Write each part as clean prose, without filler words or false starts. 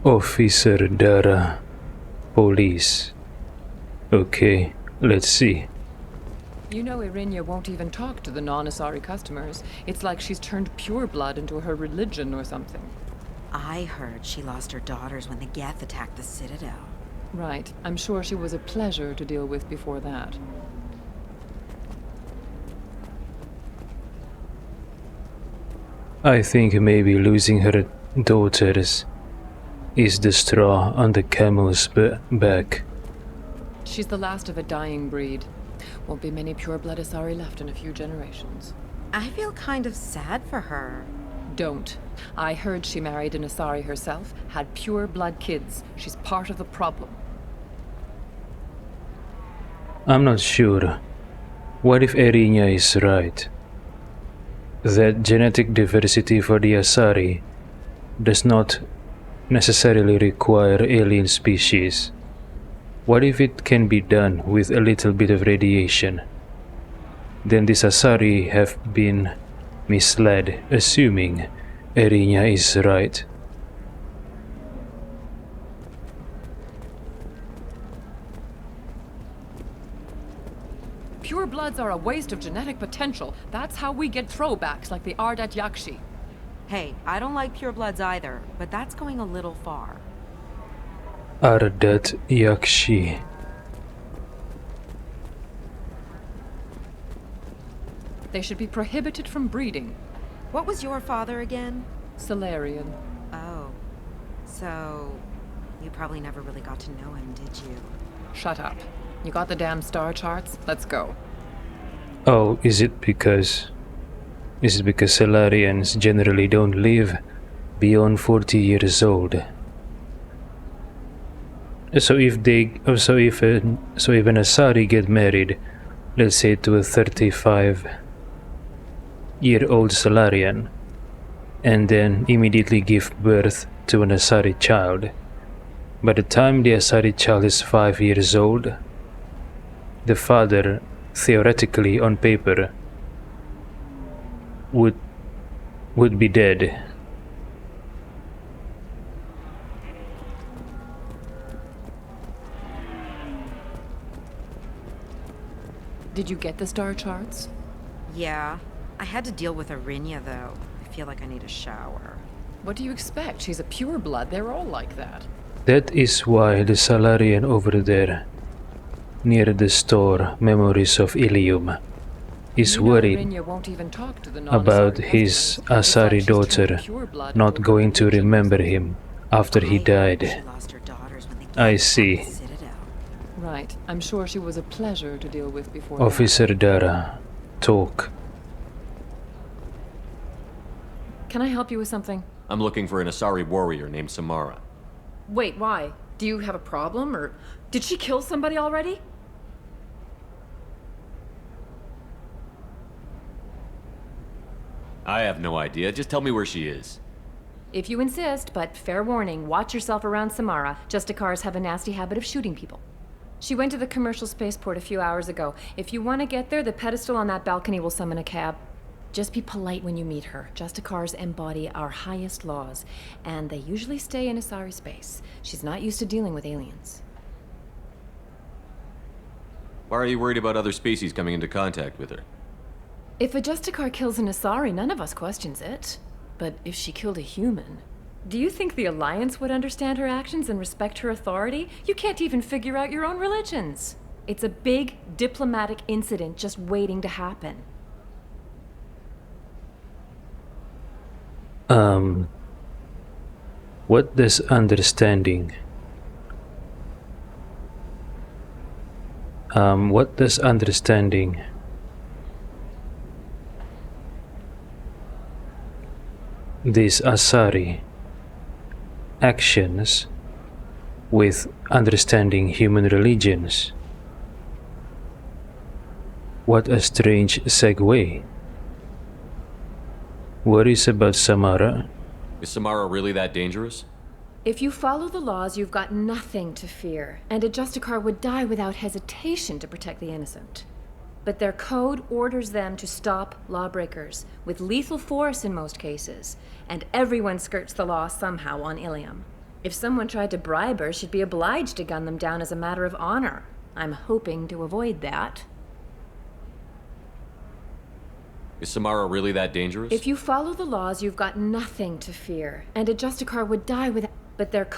Officer Dara, police. Okay, let's see. You know Irinia won't even talk to the non-Asari customers. It's like she's turned pure blood into her religion or something. I heard she lost her daughters when the Geth attacked the Citadel. Right. I'm sure she was a pleasure to deal with before that. I think maybe losing her daughters is the straw on the camel's back. She's the last of a dying breed. Won't be many pure-blood Asari left in a few generations. I feel kind of sad for her. Don't. I heard she married an Asari herself, had pure-blood kids. She's part of the problem. I'm not sure. What if Erinya is right? That genetic diversity for the Asari does not necessarily require alien species. What if it can be done with a little bit of radiation? Then these Asari have been misled, assuming Erinya is right. Pure bloods are a waste of genetic potential. That's how we get throwbacks like the Ardat Yakshi. Hey, I don't like purebloods either, but that's going a little far. Ardat Yakshi. They should be prohibited from breeding. What was your father again? Solarian. Oh. So, you probably never really got to know him, did you? Shut up. You got the damn star charts? Let's go. Oh, is it because Solarians generally don't live beyond 40 years old? So if an Asari get married, let's say to a 35-year-old Solarian, and then immediately give birth to an Asari child, by the time the Asari child is 5 years old, the father, theoretically on paper, would be dead. Did you get the star charts? Yeah. I had to deal with Arinya, though. I feel like I need a shower. What do you expect? She's a pure blood. They're all like that. That is why the Salarian over there, near the store Memories of Ilium, is worried about his Asari daughter not going to remember him after he died. I see. Right. I'm sure she was a pleasure to deal with before Officer Dara, talk. Can I help you with something? I'm looking for an Asari warrior named Samara. Wait, why? Do you have a problem, or did she kill somebody already? I have no idea. Just tell me where she is. If you insist, but fair warning, watch yourself around Samara. Justicars have a nasty habit of shooting people. She went to the commercial spaceport a few hours ago. If you want to get there, the pedestal on that balcony will summon a cab. Just be polite when you meet her. Justicars embody our highest laws, and they usually stay in Asari space. She's not used to dealing with aliens. Why are you worried about other species coming into contact with her? If a Justicar kills an Asari, none of us questions it. But if she killed a human... Do you think the Alliance would understand her actions and respect her authority? You can't even figure out your own religions. It's a big diplomatic incident just waiting to happen. What does understanding... what does understanding... these Asari actions with understanding human religions? What a strange segue. Worries about Samara? Is Samara really that dangerous? If you follow the laws, you've got nothing to fear, and a Justicar would die without hesitation to protect the innocent. But their code orders them to stop lawbreakers, with lethal force in most cases, and everyone skirts the law somehow on Ilium. If someone tried to bribe her, she'd be obliged to gun them down as a matter of honor. I'm hoping to avoid that. Is Samara really that dangerous? If you follow the laws, you've got nothing to fear. And a Justicar would die without... But they're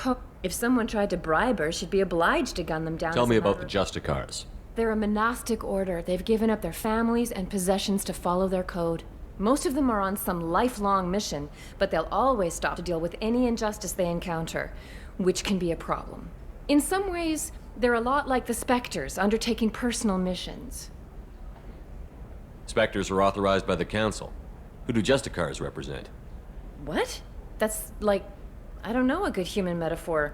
If someone tried to bribe her, she'd be obliged to gun them down Tell as me a about the matter of... Justicars. They're a monastic order. They've given up their families and possessions to follow their code. Most of them are on some lifelong mission, but they'll always stop to deal with any injustice they encounter, which can be a problem. In some ways, they're a lot like the Spectres, undertaking personal missions. Spectres are authorized by the Council. Who do Justicars represent? What? That's like, I don't know, a good human metaphor.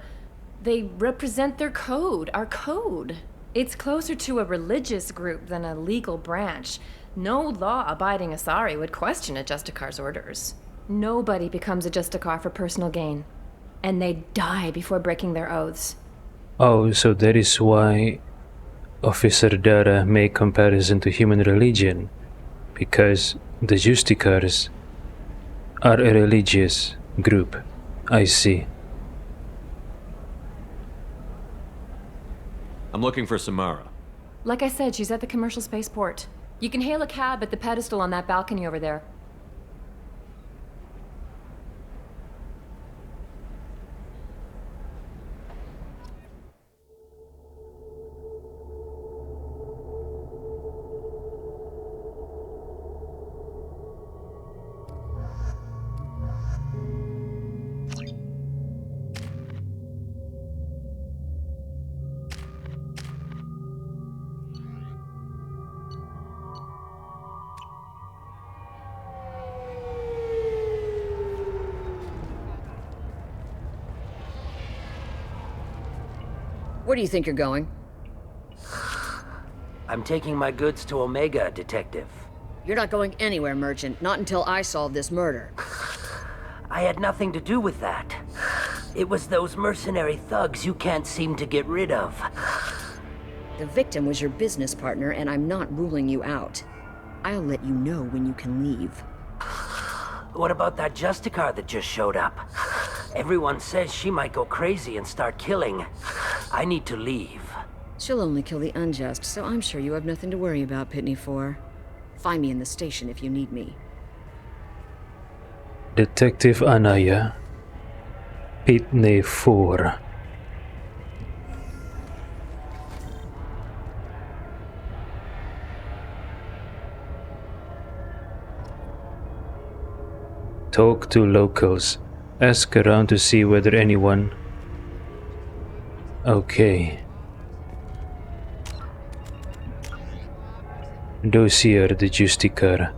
They represent their code, our code. It's closer to a religious group than a legal branch. No law-abiding Asari would question a Justicar's orders. Nobody becomes a Justicar for personal gain. And they die before breaking their oaths. Oh, so that is why Officer Dara made comparison to human religion, because the Justicars are a religious group. I see. I'm looking for Samara. Like I said, she's at the commercial spaceport. You can hail a cab at the pedestal on that balcony over there. Where do you think you're going? I'm taking my goods to Omega, Detective. You're not going anywhere, Merchant. Not until I solve this murder. I had nothing to do with that. It was those mercenary thugs you can't seem to get rid of. The victim was your business partner, and I'm not ruling you out. I'll let you know when you can leave. What about that Justicar that just showed up? Everyone says she might go crazy and start killing. I need to leave. She'll only kill the unjust, so I'm sure you have nothing to worry about, Pitney 4. Find me in the station if you need me. Detective Anaya, Pitney 4. Talk to locals. Ask around to see whether anyone... Okay. Dossier the Justicar.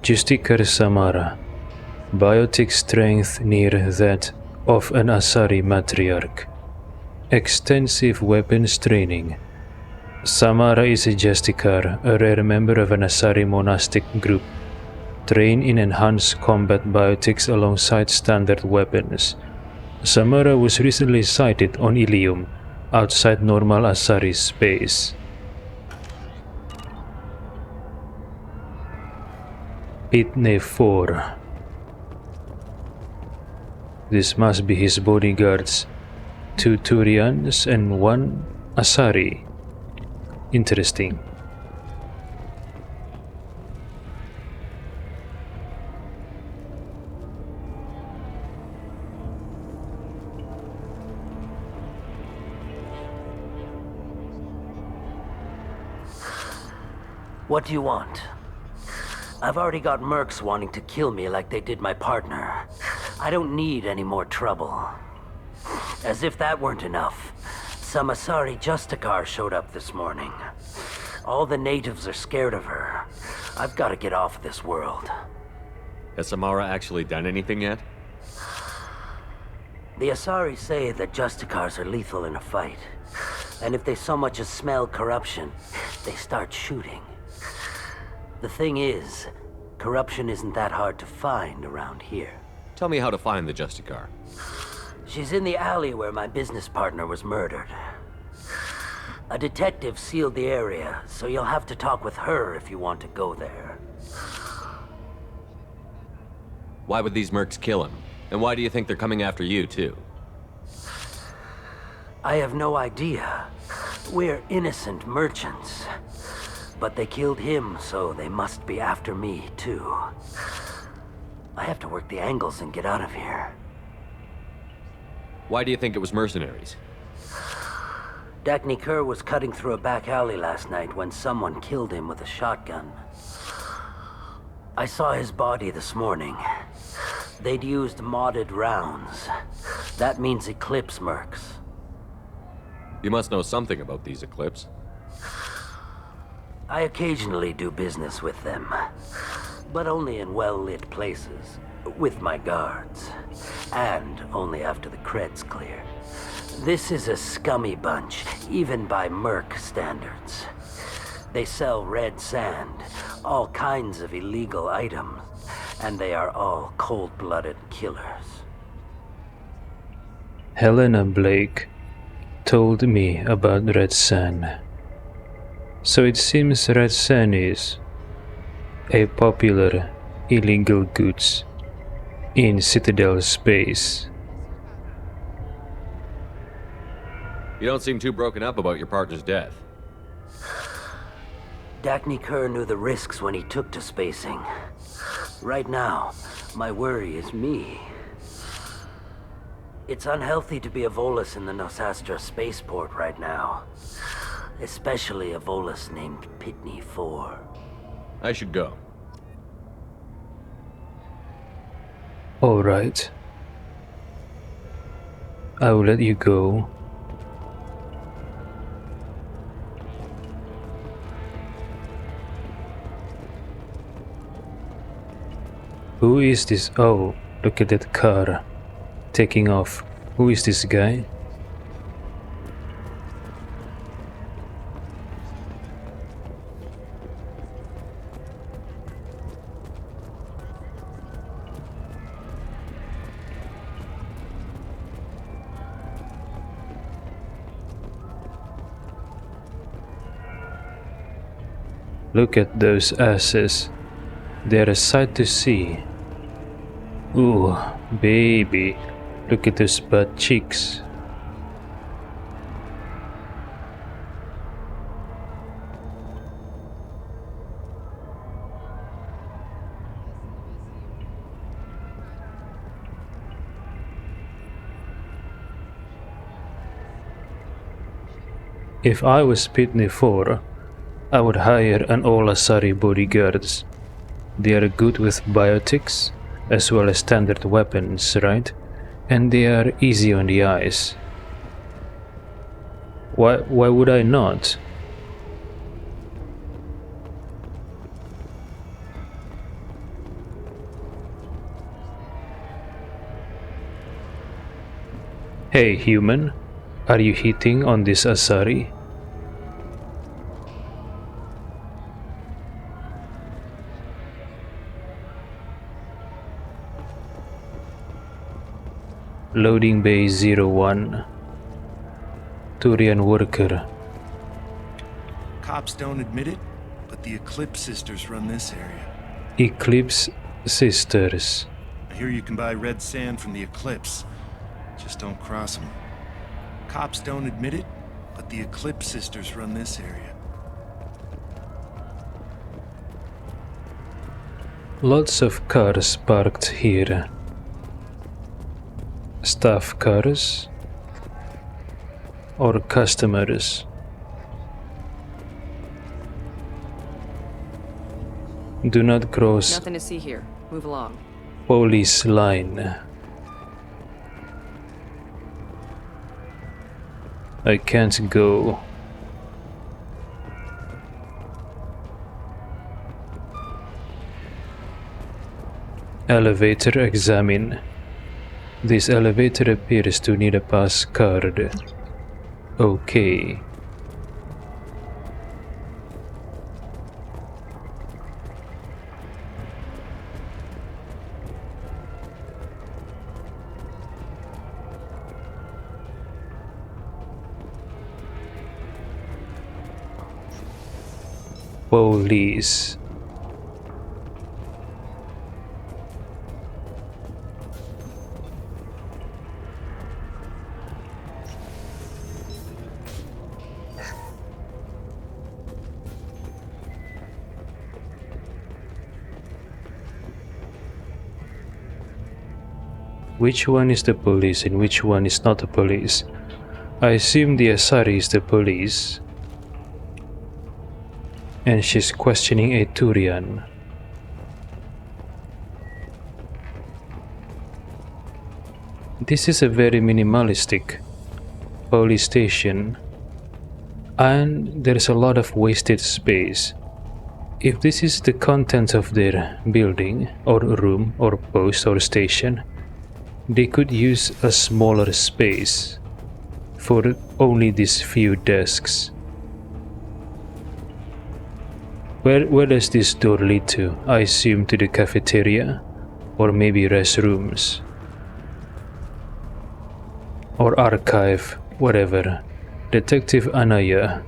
Justicar Samara. Biotic strength near that of an Asari matriarch. Extensive weapons training. Samara is a Justicar, a rare member of an Asari monastic group. Train in enhanced combat biotics alongside standard weapons. Samara was recently sighted on Ilium, outside normal Asari space. Pitney 4. This must be his bodyguards. 2 Turians and 1 Asari. Interesting. What do you want? I've already got mercs wanting to kill me like they did my partner. I don't need any more trouble. As if that weren't enough, some Asari Justicar showed up this morning. All the natives are scared of her. I've got to get off of this world. Has Samara actually done anything yet? The Asari say that Justicars are lethal in a fight. And if they so much as smell corruption, they start shooting. The thing is, corruption isn't that hard to find around here. Tell me how to find the Justicar. She's in the alley where my business partner was murdered. A detective sealed the area, so you'll have to talk with her if you want to go there. Why would these mercs kill him? And why do you think they're coming after you, too? I have no idea. We're innocent merchants. But they killed him, so they must be after me, too. I have to work the angles and get out of here. Why do you think it was mercenaries? Dagny Kerr was cutting through a back alley last night when someone killed him with a shotgun. I saw his body this morning. They'd used modded rounds. That means Eclipse mercs. You must know something about these Eclipse. I occasionally do business with them, but only in well-lit places, with my guards, and only after the cred's clear. This is a scummy bunch, even by merc standards. They sell red sand, all kinds of illegal items, and they are all cold-blooded killers. Helena Blake told me about Red Sand. So it seems Red Sand is a popular illegal goods in Citadel space. You don't seem too broken up about your partner's death. Dagny Kerr knew the risks when he took to spacing. Right now, my worry is me. It's unhealthy to be a Volus in the Nosastra spaceport right now. Especially a Volus named Pitney 4. I should go. Alright. I will let you go. Who is this? Oh, look at that car taking off. Who is this guy? Look at those asses. They're a sight to see. Ooh, baby. Look at those butt cheeks. If I was Pitney 4, I would hire an all Asari bodyguards. They are good with biotics, as well as standard weapons, right? And they are easy on the eyes. Why would I not? Hey human, are you hitting on this Asari? Loading Bay 01. Turian worker. Cops don't admit it, but the Eclipse sisters run this area. Eclipse sisters. I hear you can buy red sand from the Eclipse. Just don't cross them. Cops don't admit it, but the Eclipse sisters run this area. Lots of cars parked here. Staff cars or customers. Do not cross Nothing to see here. Move along. police line. I can't go. Elevator examine. This elevator appears to need a pass card. Okay. Police. which one is the police and which one is not the police. I assume the Asari is the police, and she's questioning a Turian. This is a very minimalistic police station, and there's a lot of wasted space. If this is the content of their building or room or post or station, they could use a smaller space for only these few desks. Where does this door lead to? I assume to the cafeteria, or maybe restrooms, or archive, whatever. Detective Anaya.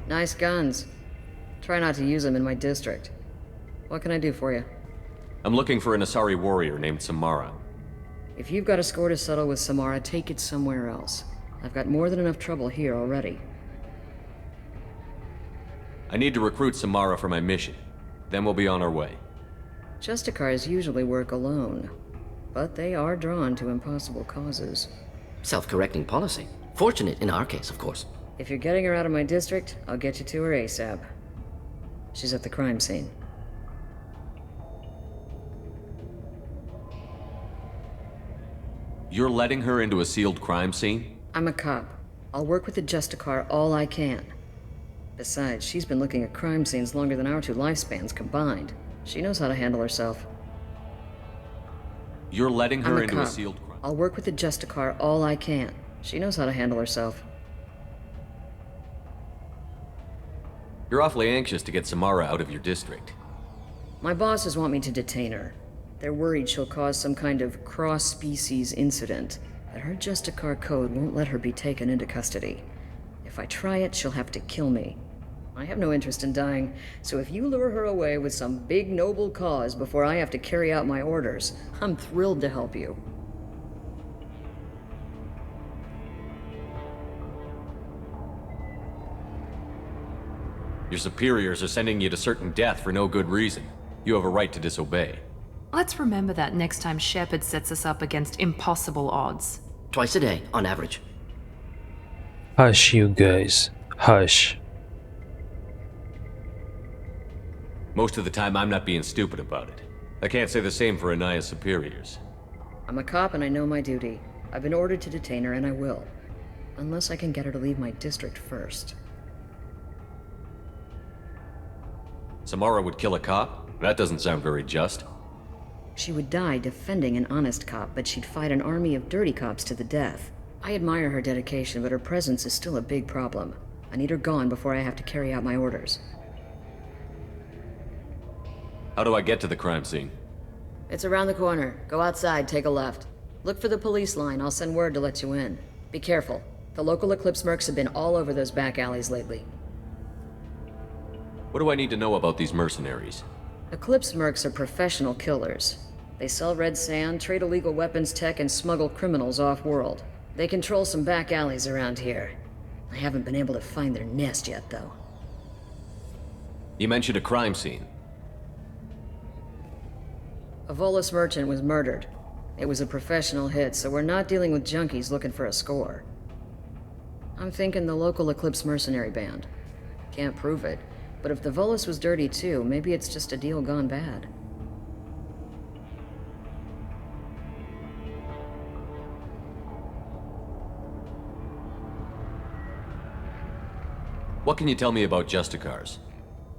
Nice guns. Try not to use them in my district. What can I do for you? I'm looking for an Asari warrior named Samara. If you've got a score to settle with Samara, take it somewhere else. I've got more than enough trouble here already. I need to recruit Samara for my mission. Then we'll be on our way. Justicars usually work alone, but they are drawn to impossible causes. Self-correcting policy. Fortunate in our case, of course. If you're getting her out of my district, I'll get you to her ASAP. She's at the crime scene. You're letting her into a sealed crime scene? I'm a cop. I'll work with the Justicar all I can. Besides, she's been looking at crime scenes longer than our two lifespans combined. She knows how to handle herself. You're letting I'm her a into a cop. sealed crime... I'll work with the Justicar all I can. She knows how to handle herself. You're awfully anxious to get Samara out of your district. My bosses want me to detain her. They're worried she'll cause some kind of cross-species incident, that her Justicar code won't let her be taken into custody. If I try it, she'll have to kill me. I have no interest in dying, so if you lure her away with some big noble cause before I have to carry out my orders, I'm thrilled to help you. Your superiors are sending you to certain death for no good reason. You have a right to disobey. Let's remember that next time Shepard sets us up against impossible odds. Twice a day, on average. Hush, you guys. Hush. Most of the time, I'm not being stupid about it. I can't say the same for Anaya's superiors. I'm a cop and I know my duty. I've been ordered to detain her and I will. Unless I can get her to leave my district first. Samara would kill a cop? That doesn't sound very just. She would die defending an honest cop, but she'd fight an army of dirty cops to the death. I admire her dedication, but her presence is still a big problem. I need her gone before I have to carry out my orders. How do I get to the crime scene? It's around the corner. Go outside, take a left. Look for the police line. I'll send word to let you in. Be careful. The local Eclipse mercs have been all over those back alleys lately. What do I need to know about these mercenaries? Eclipse mercs are professional killers. They sell red sand, trade illegal weapons tech, and smuggle criminals off-world. They control some back alleys around here. I haven't been able to find their nest yet, though. You mentioned a crime scene. A Volus merchant was murdered. It was a professional hit, so we're not dealing with junkies looking for a score. I'm thinking the local Eclipse mercenary band. Can't prove it, but if the Volus was dirty too, maybe it's just a deal gone bad. What can you tell me about Justicars?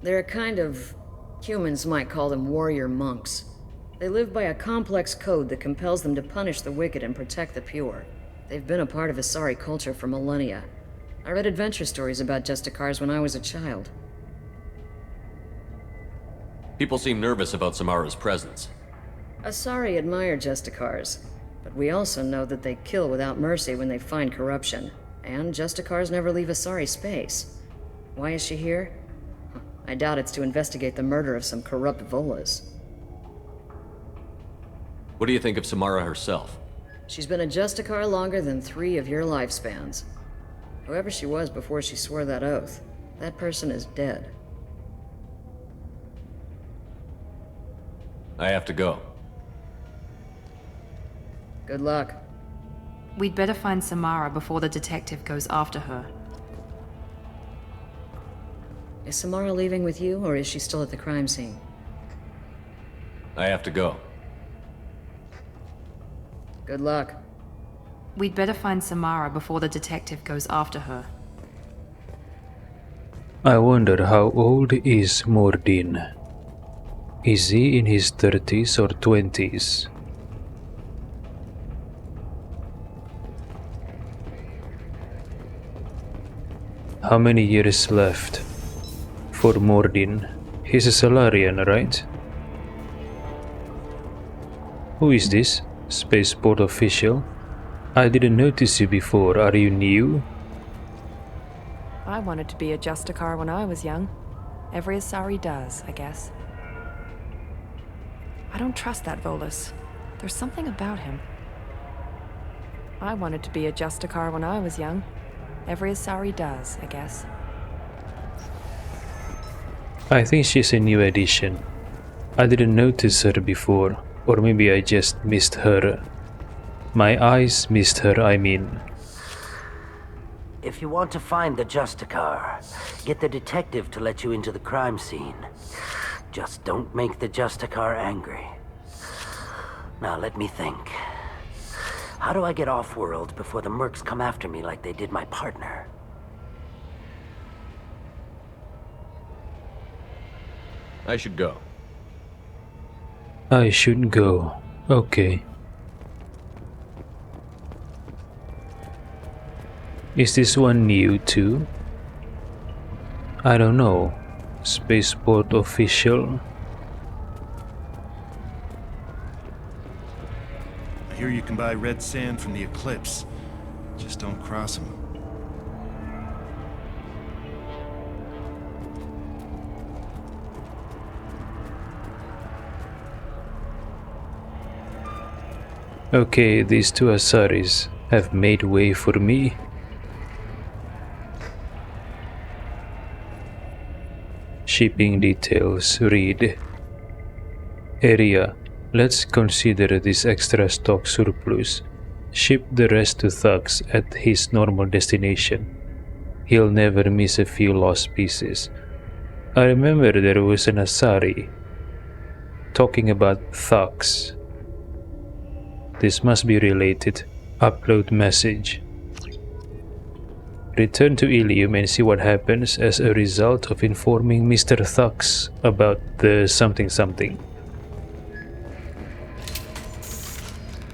They're a kind of... humans might call them warrior monks. They live by a complex code that compels them to punish the wicked and protect the pure. They've been a part of Asari culture for millennia. I read adventure stories about Justicars when I was a child. People seem nervous about Samara's presence. Asari admire Justicars, but we also know that they kill without mercy when they find corruption. And Justicars never leave Asari space. Why is she here? I doubt it's to investigate the murder of some corrupt Volas. What do you think of Samara herself? She's been a Justicar longer than 3 of your lifespans. Whoever she was before she swore that oath, that person is dead. I have to go. Good luck. We'd better find Samara before the detective goes after her. Is Samara leaving with you, or is she still at the crime scene? I have to go. Good luck. We'd better find Samara before the detective goes after her. I wonder how old is Mordin? Is he in his 30s or 20s? How many years left for Mordin? He's a Solarian, right? Who is this? Spaceport official? I didn't notice you before. Are you new? I wanted to be a Justicar when I was young. Every Asari does, I guess. I don't trust that Volus. There's something about him. I wanted to be a Justicar when I was young. Every Asari does, I guess. I think she's a new addition. I didn't notice her before, or maybe I just missed her. My eyes missed her, I mean. If you want to find the Justicar, get the detective to let you into the crime scene. Just don't make the Justicar angry. Now let me think. How do I get off-world before the mercs come after me like they did my partner? I should go. I should go. Okay. Is this one new too? I don't know. Spaceport official. I hear you can buy red sand from the Eclipse. Just don't cross them. Okay, these two Asaris have made way for me. Shipping details read: Area. Let's consider this extra stock surplus. Ship the rest to Thugs at his normal destination. He'll never miss a few lost pieces. I remember there was an Asari talking about Thugs. This must be related. Upload message. Return to Ilium and see what happens as a result of informing Mr. Thugs about the something something.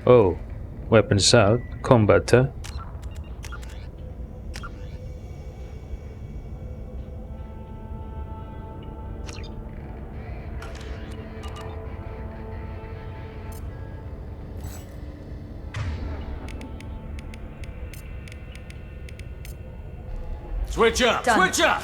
Oh, weapons out, combater. Switch up! Done. Switch up!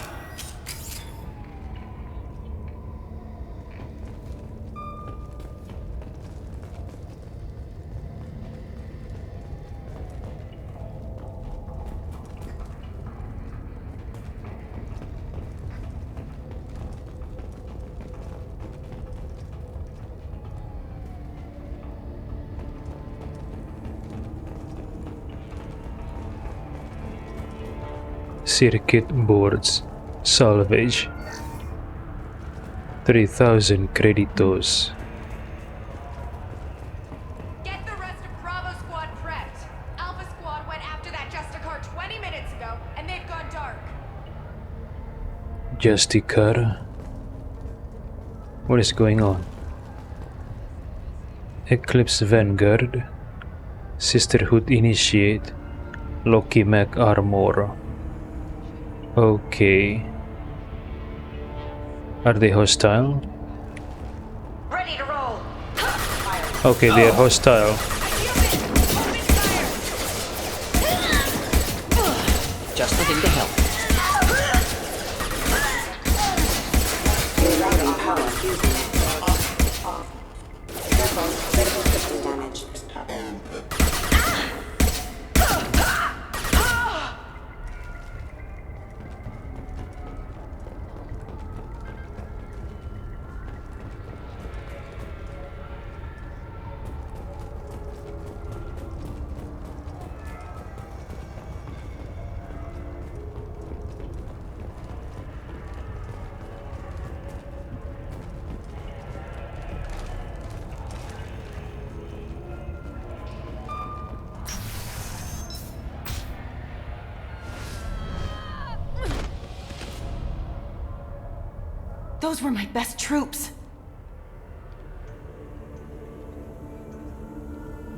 Circuit boards. Salvage. 3000 creditos. Get the rest of Bravo Squad prepped. Alpha Squad went after that Justicar 20 minutes ago, and they've gone dark. Justicar. What is going on? Eclipse Vanguard. Sisterhood Initiate. Loki Mac Armor. Okay. Are they hostile? Ready to roll. Okay, they are hostile. Just the thing to help. Those were my best troops.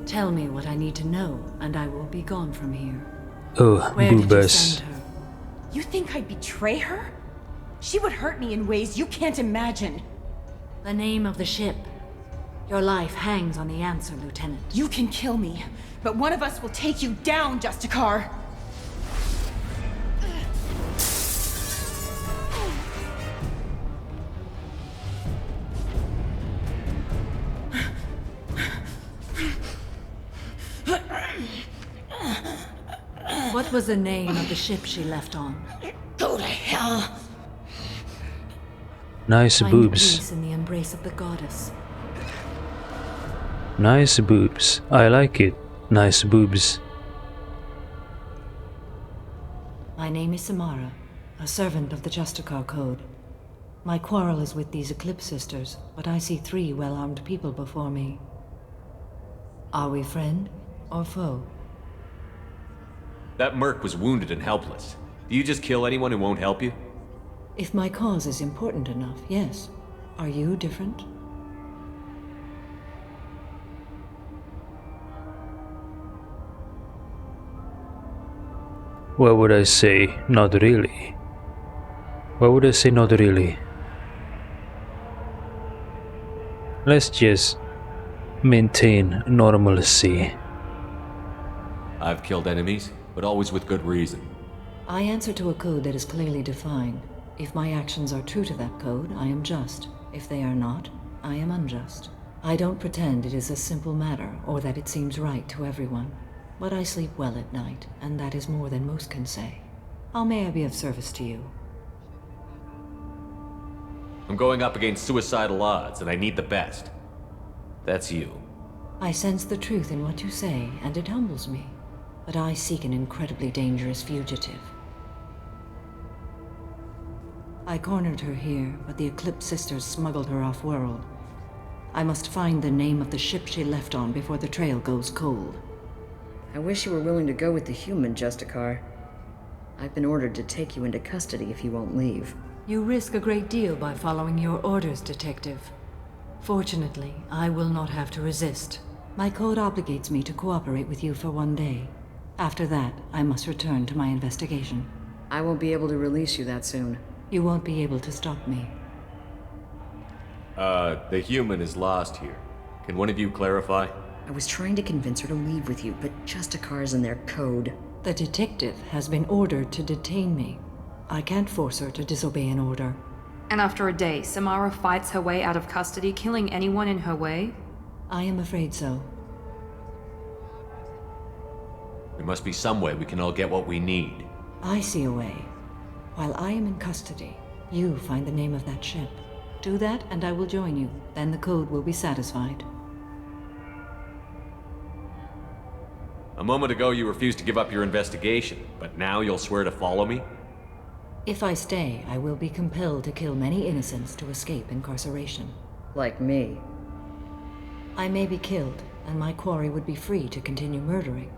Tell me what I need to know, and I will be gone from here. Oh, Where did you boobas. send her? You think I'd betray her? She would hurt me in ways you can't imagine. The name of the ship. Your life hangs on the answer, Lieutenant. You can kill me, but one of us will take you down, Justicar. What was the name of the ship she left on? Go to hell. Nice Find boobs. peace in the embrace of the goddess. Nice boobs. I like it. Nice boobs. My name is Samara, a servant of the Justicar Code. My quarrel is with these Eclipse sisters, but I see 3 well-armed people before me. Are we friend or foe? That merc was wounded and helpless. Do you just kill anyone who won't help you? If my cause is important enough, yes. Are you different? What would I say? Not really. What would I say? Not really. Let's just maintain normalcy. I've killed enemies, but always with good reason. I answer to a code that is clearly defined. If my actions are true to that code, I am just. If they are not, I am unjust. I don't pretend it is a simple matter, or that it seems right to everyone. But I sleep well at night, and that is more than most can say. How may I be of service to you? I'm going up against suicidal odds, and I need the best. That's you. I sense the truth in what you say, and it humbles me. But I seek an incredibly dangerous fugitive. I cornered her here, but the Eclipse sisters smuggled her off-world. I must find the name of the ship she left on before the trail goes cold. I wish you were willing to go with the human, Justicar. I've been ordered to take you into custody if you won't leave. You risk a great deal by following your orders, Detective. Fortunately, I will not have to resist. My code obligates me to cooperate with you for 1 day. After that, I must return to my investigation. I won't be able to release you that soon. You won't be able to stop me. The human is lost here. Can one of you clarify? I was trying to convince her to leave with you, but Justicar's in their code. The detective has been ordered to detain me. I can't force her to disobey an order. And after a day, Samara fights her way out of custody, killing anyone in her way? I am afraid so. There must be some way we can all get what we need. I see a way. While I am in custody, you find the name of that ship. Do that, and I will join you. Then the code will be satisfied. A moment ago you refused to give up your investigation, but now you'll swear to follow me? If I stay, I will be compelled to kill many innocents to escape incarceration. Like me. I may be killed, and my quarry would be free to continue murdering.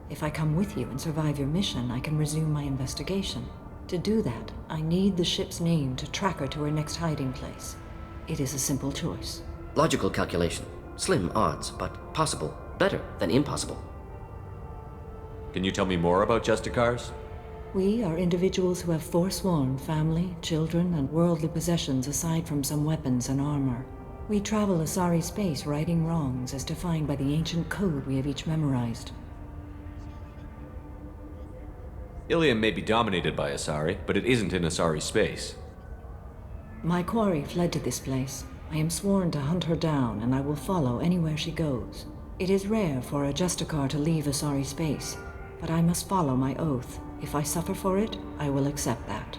If I come with you and survive your mission, I can resume my investigation. To do that, I need the ship's name to track her to her next hiding place. It is a simple choice. Logical calculation. Slim odds, but possible. Better than impossible. Can you tell me more about Justicars? We are individuals who have forsworn family, children, and worldly possessions aside from some weapons and armor. We travel Asari space righting wrongs as defined by the ancient code we have each memorized. Ilium may be dominated by Asari, but it isn't in Asari space. My quarry fled to this place. I am sworn to hunt her down, and I will follow anywhere she goes. It is rare for a Justicar to leave Asari space, but I must follow my oath. If I suffer for it, I will accept that.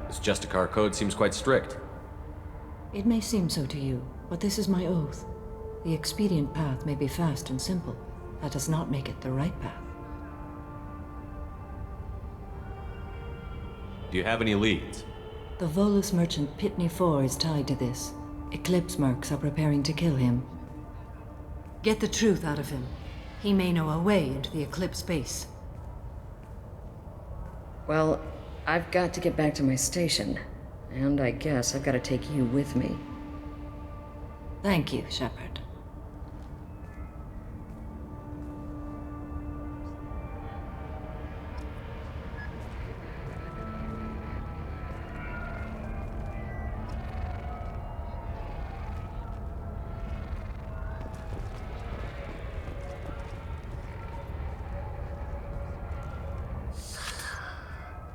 This Justicar code seems quite strict. It may seem so to you, but this is my oath. The expedient path may be fast and simple. That does not make it the right path. Do you have any leads? The Volus merchant Pitney 4 is tied to this. Eclipse mercs are preparing to kill him. Get the truth out of him. He may know a way into the Eclipse base. Well, I've got to get back to my station. And I guess I've got to take you with me. Thank you, Shepard.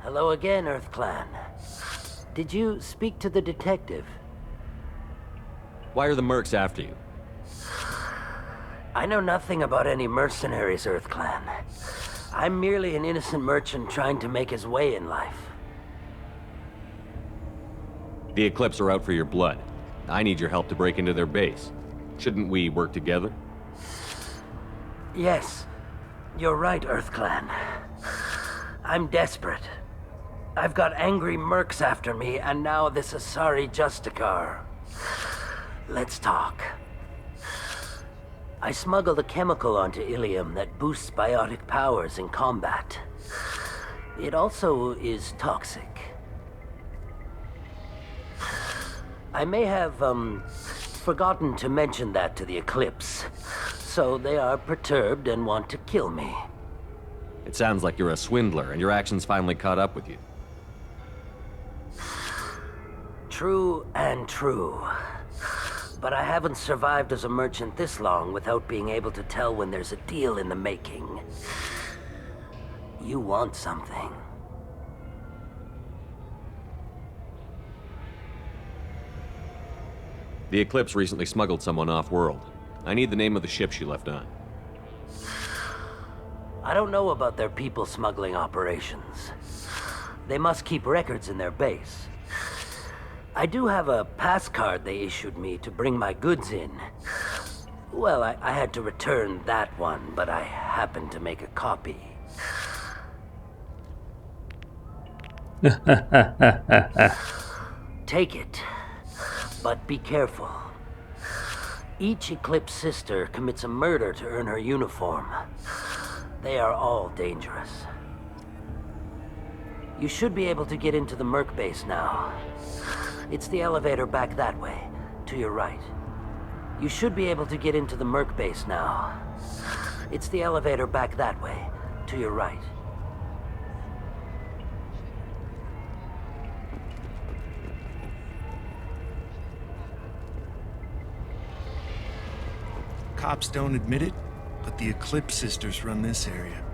Hello again, Earth Clan. Did you speak to the detective? Why are the mercs after you? I know nothing about any mercenaries, Earth Clan. I'm merely an innocent merchant trying to make his way in life. The Eclipse are out for your blood. I need your help to break into their base. Shouldn't we work together? Yes, you're right, Earth Clan. I'm desperate. I've got angry mercs after me, and now this Asari Justicar. Let's talk. I smuggled a chemical onto Ilium that boosts biotic powers in combat. It also is toxic. I may have, forgotten to mention that to the Eclipse, so they are perturbed and want to kill me. It sounds like you're a swindler, and your actions finally caught up with you. True and true. But I haven't survived as a merchant this long without being able to tell when there's a deal in the making. You want something. The Eclipse recently smuggled someone off-world. I need the name of the ship she left on. I don't know about their people smuggling operations. They must keep records in their base. I do have a pass card they issued me to bring my goods in. Well, I had to return that one, but I happened to make a copy. Take it, but be careful. Each Eclipse sister commits a murder to earn her uniform. They are all dangerous. You should be able to get into the Merc base now. It's the elevator back that way, to your right. You should be able to get into the Merc base now. It's the elevator back that way, to your right. Cops don't admit it, but the Eclipse sisters run this area.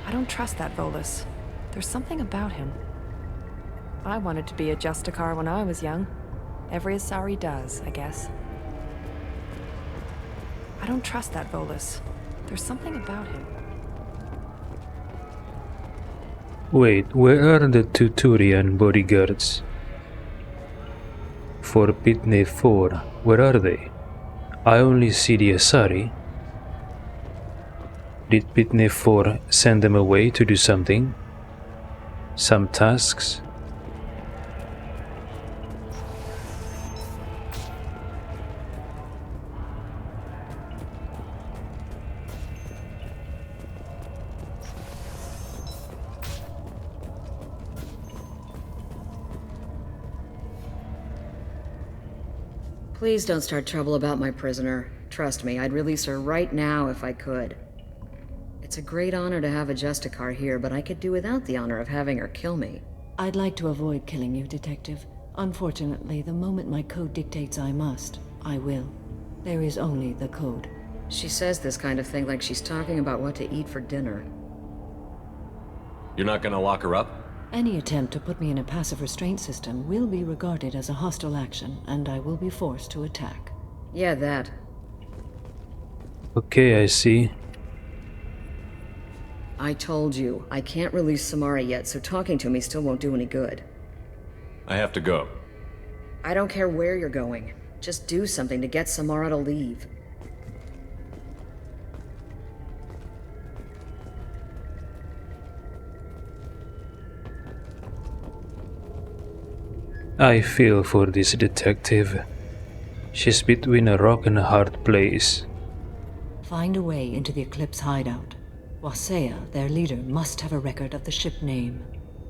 I don't trust that Volus. There's something about him. I wanted to be a Justicar when I was young. Every Asari does, I guess. I don't trust that Volus. There's something about him. Wait, where are the two Turian bodyguards? For Pitne 4, where are they? I only see the Asari. Did Pitne 4 send them away to do something? Some tasks? Please don't start trouble about my prisoner. Trust me, I'd release her right now if I could. It's a great honor to have a Justicar here, but I could do without the honor of having her kill me. I'd like to avoid killing you, Detective. Unfortunately, the moment my code dictates I must, I will. There is only the code. She says this kind of thing like she's talking about what to eat for dinner. You're not gonna lock her up? Any attempt to put me in a passive restraint system will be regarded as a hostile action, and I will be forced to attack. Yeah, that. Okay, I see. I told you, I can't release Samara yet, so talking to me still won't do any good. I have to go. I don't care where you're going. Just do something to get Samara to leave. I feel for this detective. She's between a rock and a hard place. Find a way into the Eclipse hideout. Wasea, their leader, must have a record of the ship name.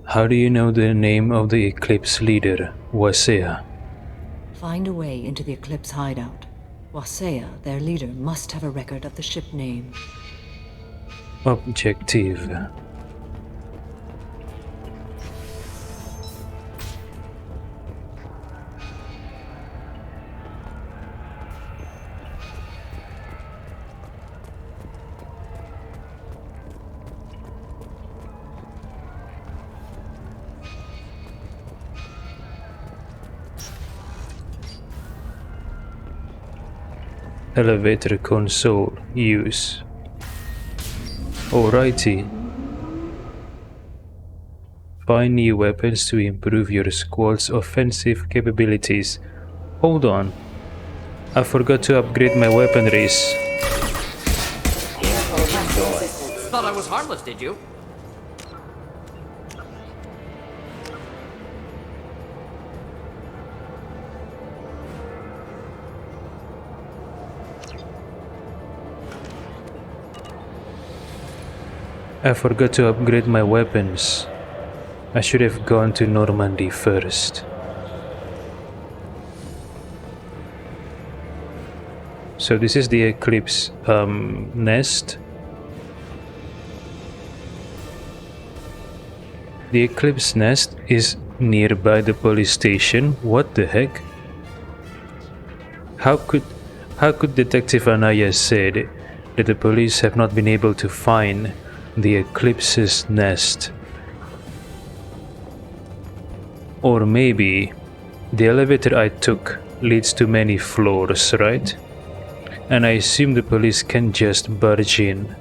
How do you know the name of the Eclipse leader, Wasea? Find a way into the Eclipse hideout. Wasea, their leader, must have a record of the ship name. Objective. Elevator console use. Alrighty. Find new weapons to improve your squad's offensive capabilities. Hold on. I forgot to upgrade my weaponries. Thought I was harmless, did you? I forgot to upgrade my weapons. I should have gone to Normandy first. So this is the Eclipse nest. The Eclipse nest is nearby the police station. What the heck? How could Detective Anaya said that the police have not been able to find the Eclipse's nest? Or maybe the elevator I took leads to many floors, right? And I assume the police can just barge in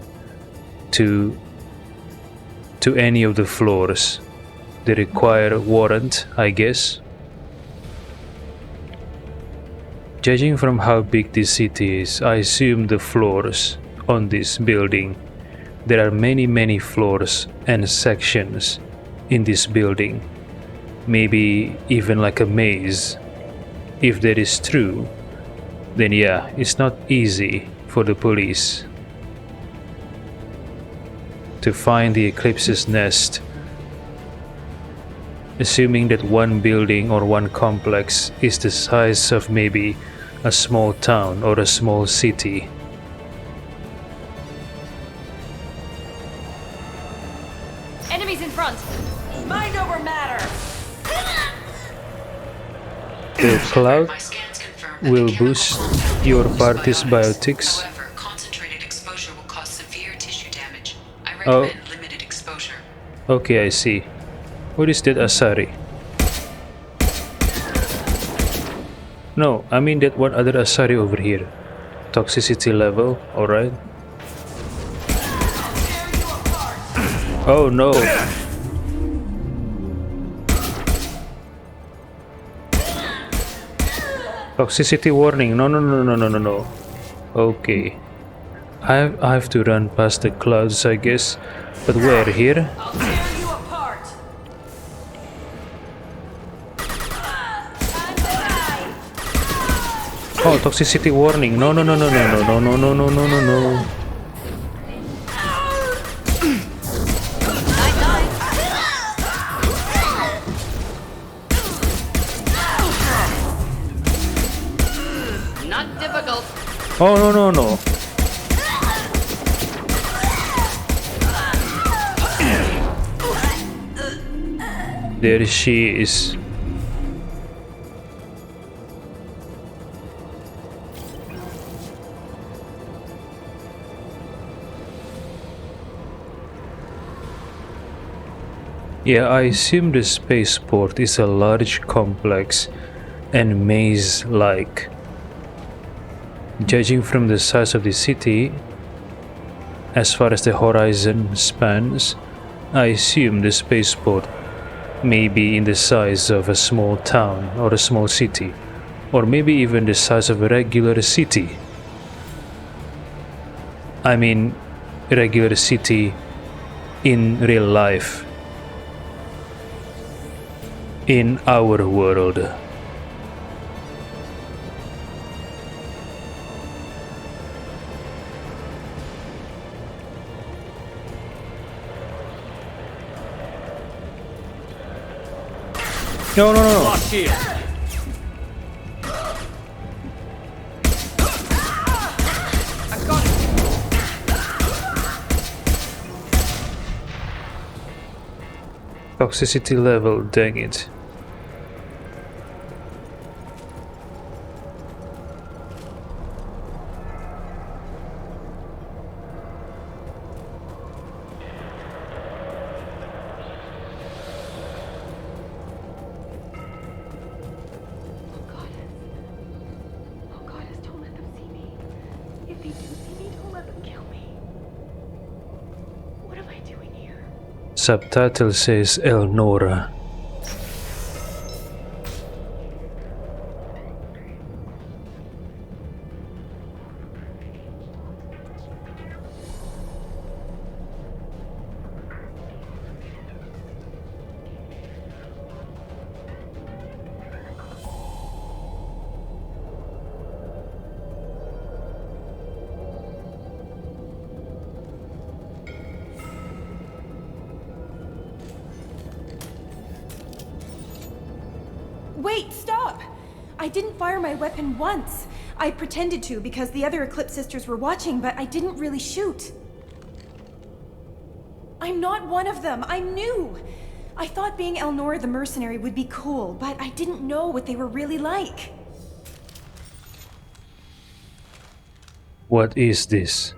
to any of the floors. They require a warrant, I guess. Judging from how big this city is, I assume the floors on this building. There are many floors and sections in this building. Maybe even like a maze. If that is true, then yeah, it's not easy for the police to find the Eclipse's nest, assuming that one building or one complex is the size of maybe a small town or a small city. Enemies in front! Mind over matter! The cloud will boost your party's biotics. However, concentrated exposure will cause severe tissue damage. I Oh. recommend limited exposure. Okay, I see. What is that Asari? No, I mean that one other Asari over here. Toxicity level, alright. Oh no! Toxicity warning. No. Okay. I have to run past the clouds, I guess. But where? Here? I'll tear you apart! Oh, toxicity warning. No. Not difficult. Oh, no. There she is. Yeah, I assume the spaceport is a large complex and maze-like. Judging from the size of the city, as far as the horizon spans, I assume the spaceport may be in the size of a small town or a small city, or maybe even the size of a regular city. I mean, a regular city in real life, in our world. No, no, no, no. Lock shield. Toxicity level, dang it. Subtitle says Elnora. Wait, stop! I didn't fire my weapon once. I pretended to because the other Eclipse sisters were watching, but I didn't really shoot. I'm not one of them. I'm new. I thought being Elnora the mercenary would be cool, but I didn't know what they were really like. What is this?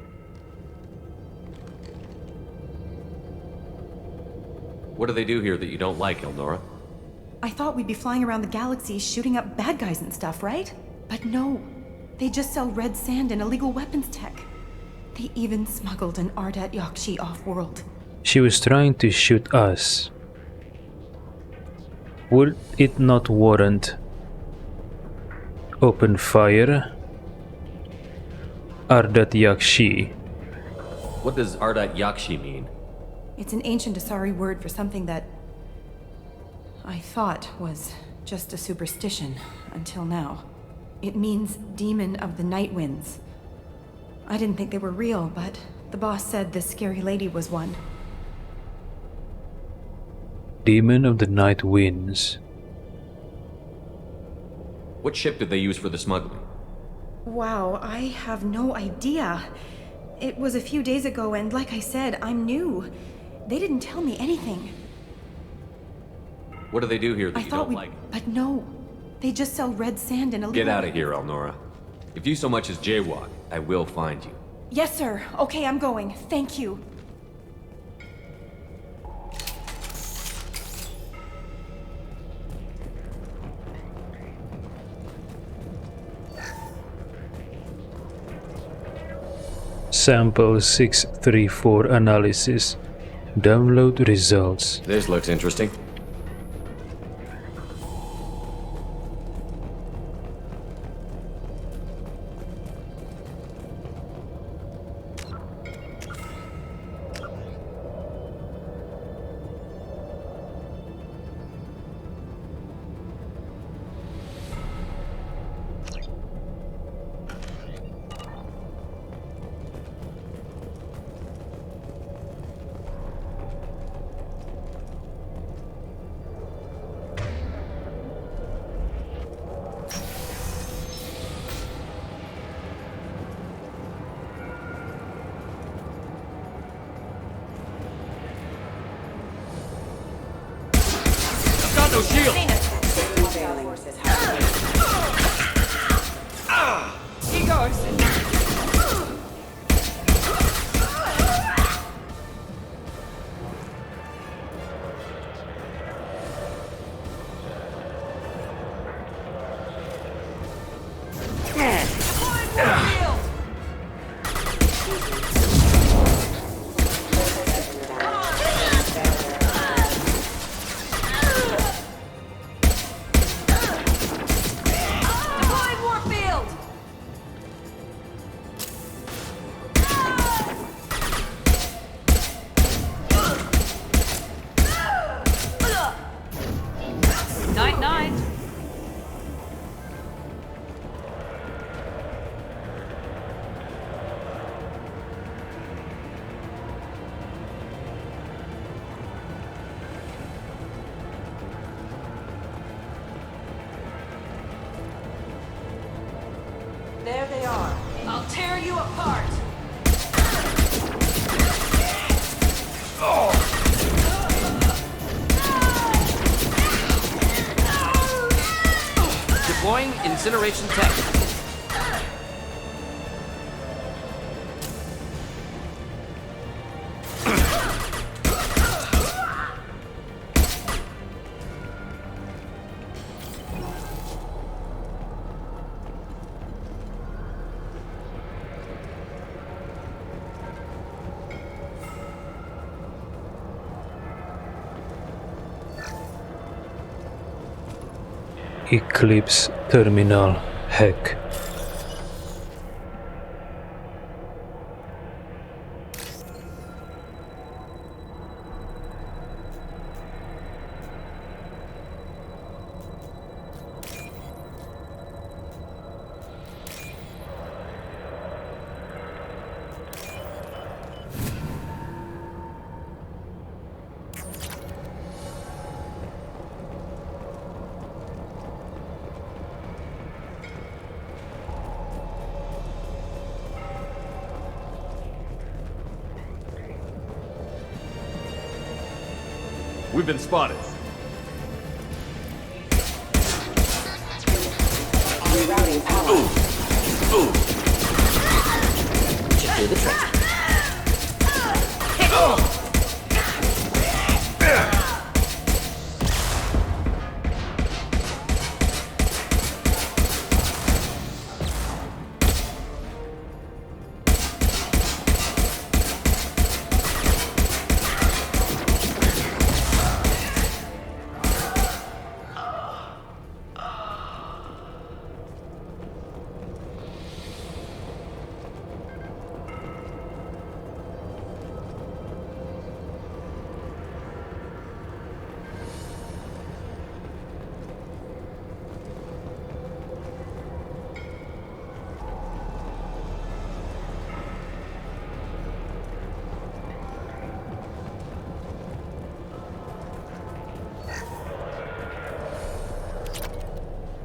What do they do here that you don't like, Elnora? I thought we'd be flying around the galaxy shooting up bad guys and stuff, right? But no. They just sell red sand and illegal weapons tech. They even smuggled an Ardat Yakshi off-world. She was trying to shoot us. Would it not warrant open fire? Ardat Yakshi. What does Ardat Yakshi mean? It's an ancient Asari word for something that I thought was just a superstition until now. It means demon of the night winds. I didn't think they were real, but the boss said this scary lady was one. Demon of the night winds. What ship did they use for the smuggling? Wow, I have no idea. It was a few days ago, and like I said, I'm new. They didn't tell me anything. What do they do here that I you thought don't we, like? but no. They just sell red sand and illegal. Get out of here, Elnora. If you so much as jaywalk, I will find you. Yes, sir. Okay, I'm going. Thank you. Sample 634 analysis. Download results. This looks interesting. No shield! He goes. you apart! Deploying incineration tech. Eclipse terminal hack. We've been spotted. Rerouting power. Should do the trick.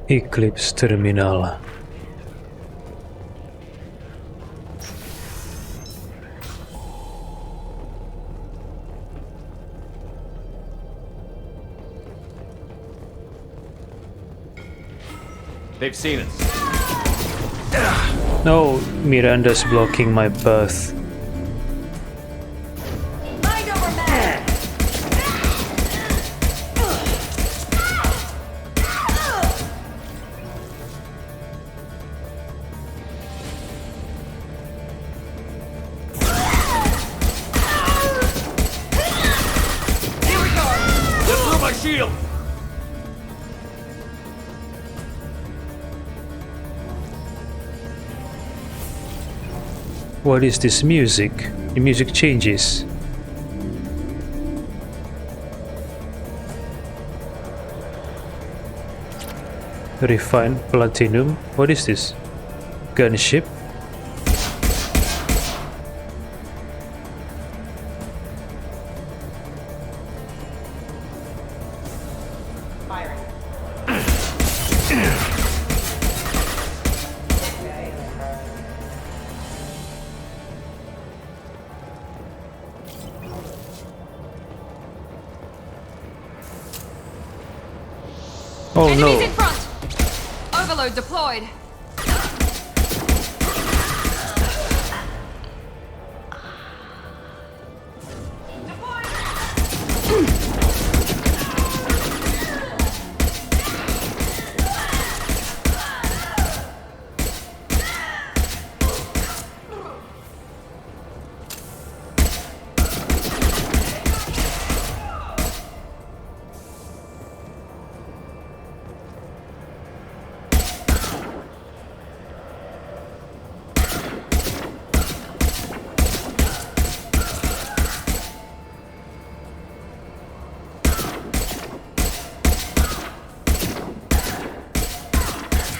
Eclipse terminal. They've seen us. No, Miranda's blocking my path. Shield! What is this music? The music changes. Refined platinum? What is this? Gunship? Oh Enemies no! in front! Overload deployed!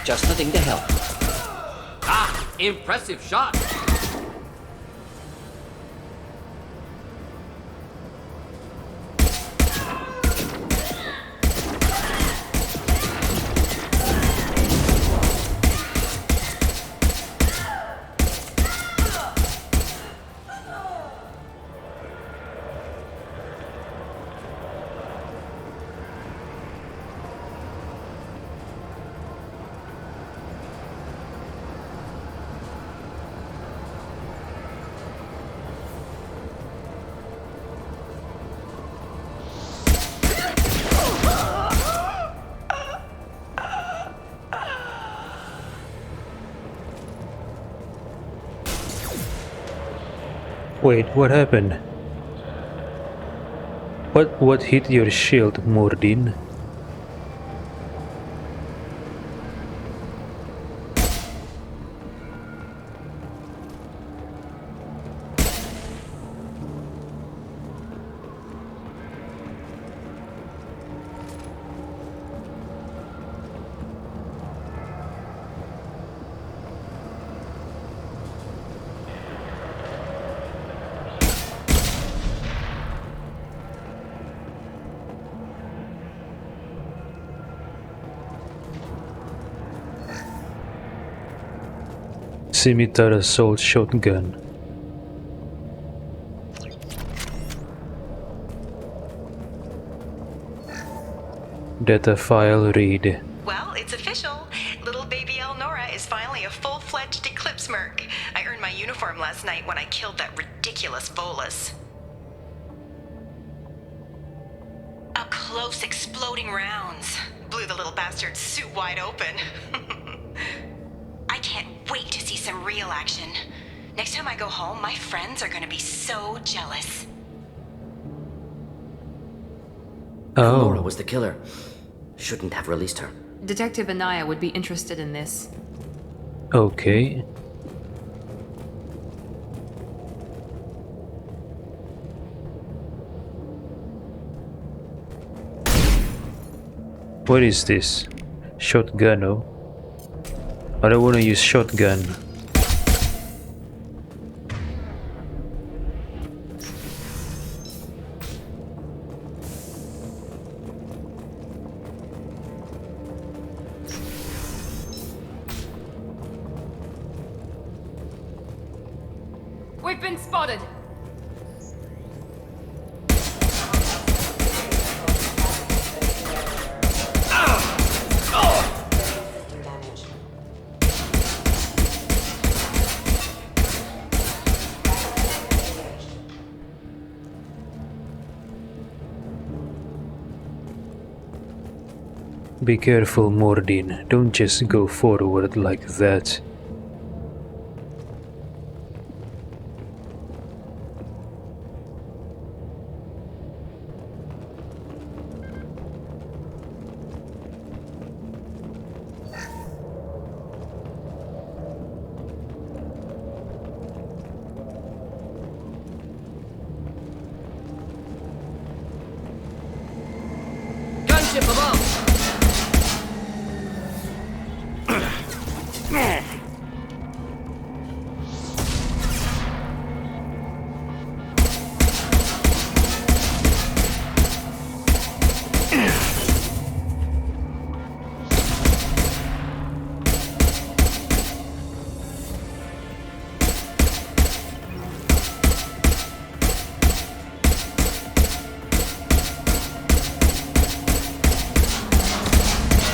Just the thing to help. Ah! Impressive shot! Wait, what happened? What hit your shield, Mordin? Scimitar assault shotgun. Data file read. Well, it's official. Little baby Elnora is finally a full-fledged Eclipse merc. I earned my uniform last night when I killed that ridiculous Volus. Up close, exploding rounds. Blew the little bastard's suit wide open. I can't wait to see some real action. Next time I go home, my friends are gonna be so jealous. Elnora was the killer. Shouldn't have released her. Detective Anaya would be interested in this. Okay. What is this? Shotgun, oh? I don't wanna use shotgun. We've been spotted! Be careful, Mordin. Don't just go forward like that. Gunship above!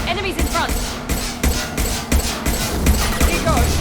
Enemies in front! Here goes!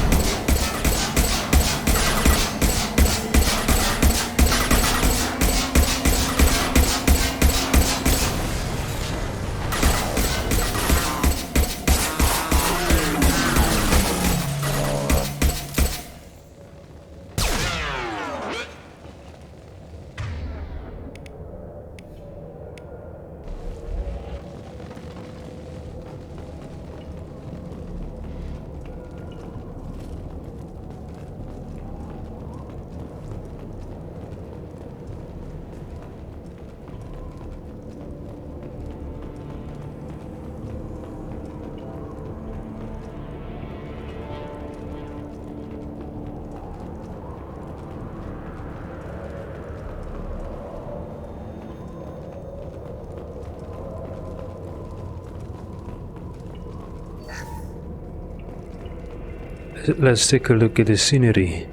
Let's take a look at the scenery.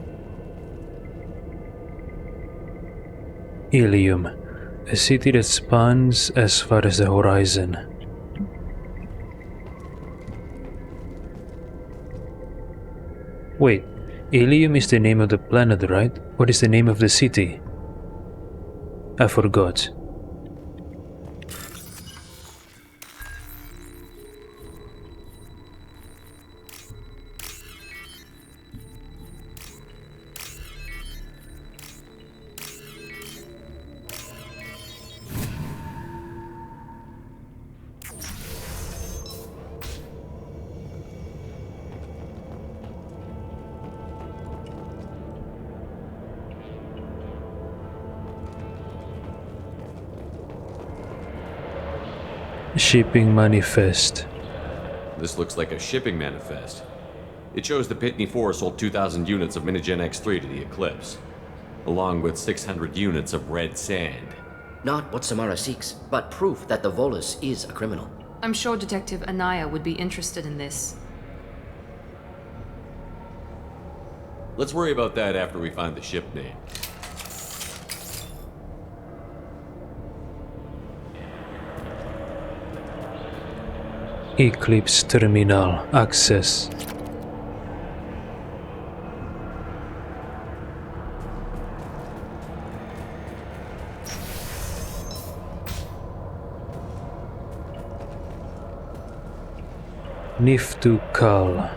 Ilium, a city that spans as far as the horizon. Wait, Ilium is the name of the planet, right? What is the name of the city? I forgot. Shipping manifest. This looks like a shipping manifest. It shows the Pitney 4 sold 2,000 units of Minigen X3 to the Eclipse, along with 600 units of red sand. Not what Samara seeks, but proof that the Volus is a criminal. I'm sure Detective Anaya would be interested in this. Let's worry about that after we find the ship name. Eclipse terminal access. Niftukal.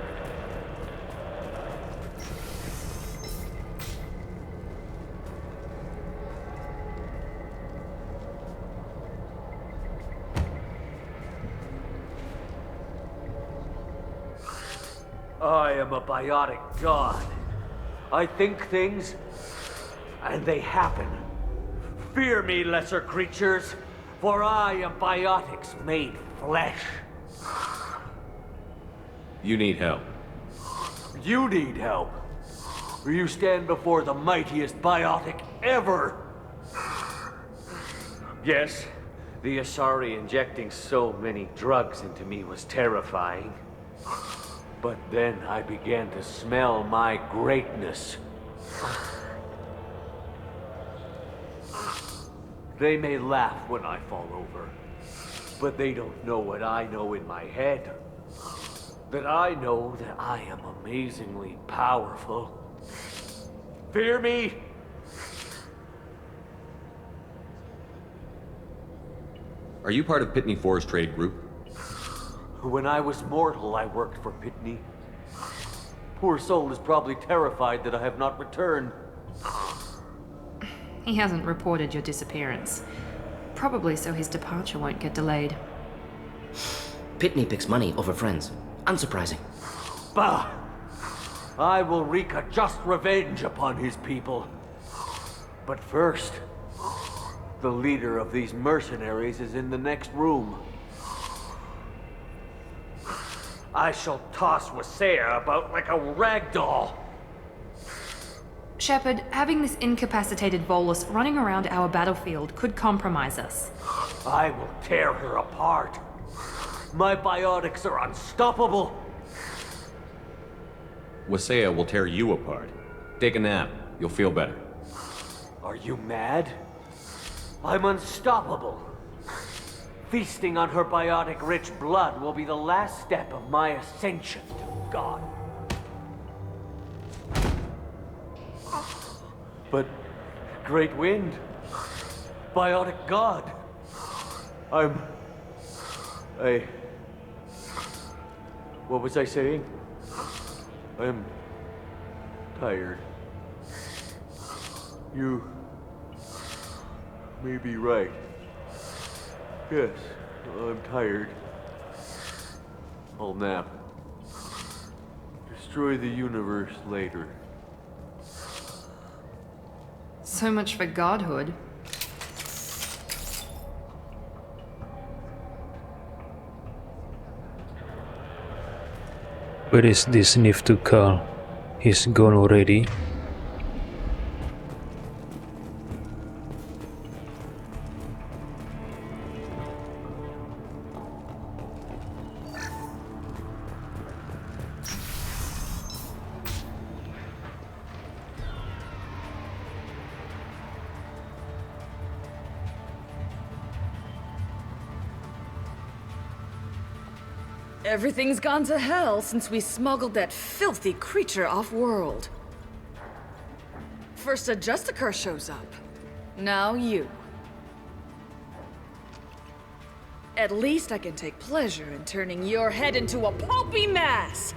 I am a biotic god. I think things, and they happen. Fear me, lesser creatures, for I am biotics made flesh. You need help. You need help. For you stand before the mightiest biotic ever. Yes, the Asari injecting so many drugs into me was terrifying. But then I began to smell my greatness. They may laugh when I fall over, but they don't know what I know in my head. That I know that I am amazingly powerful. Fear me? Are you part of Pitney 4's trade group? When I was mortal, I worked for Pitney. Poor soul is probably terrified that I have not returned. He hasn't reported your disappearance. Probably so his departure won't get delayed. Pitney picks money over friends. Unsurprising. Bah! I will wreak a just revenge upon his people. But first, the leader of these mercenaries is in the next room. I shall toss Wasea about like a rag doll. Shepard, having this incapacitated Volus running around our battlefield could compromise us. I will tear her apart. My biotics are unstoppable. Wasea will tear you apart. Take a nap. You'll feel better. Are you mad? I'm unstoppable. Feasting on her biotic-rich blood will be the last step of my ascension to God. But, Great Wind, biotic God, what was I saying? I'm tired. You may be right. Yes, I'm tired. I'll nap. Destroy the universe later. So much for godhood. Where is this Niftukal? He's gone already. Everything's gone to hell since we smuggled that filthy creature off-world. First a Justicar shows up. Now you. At least I can take pleasure in turning your head into a pulpy mass!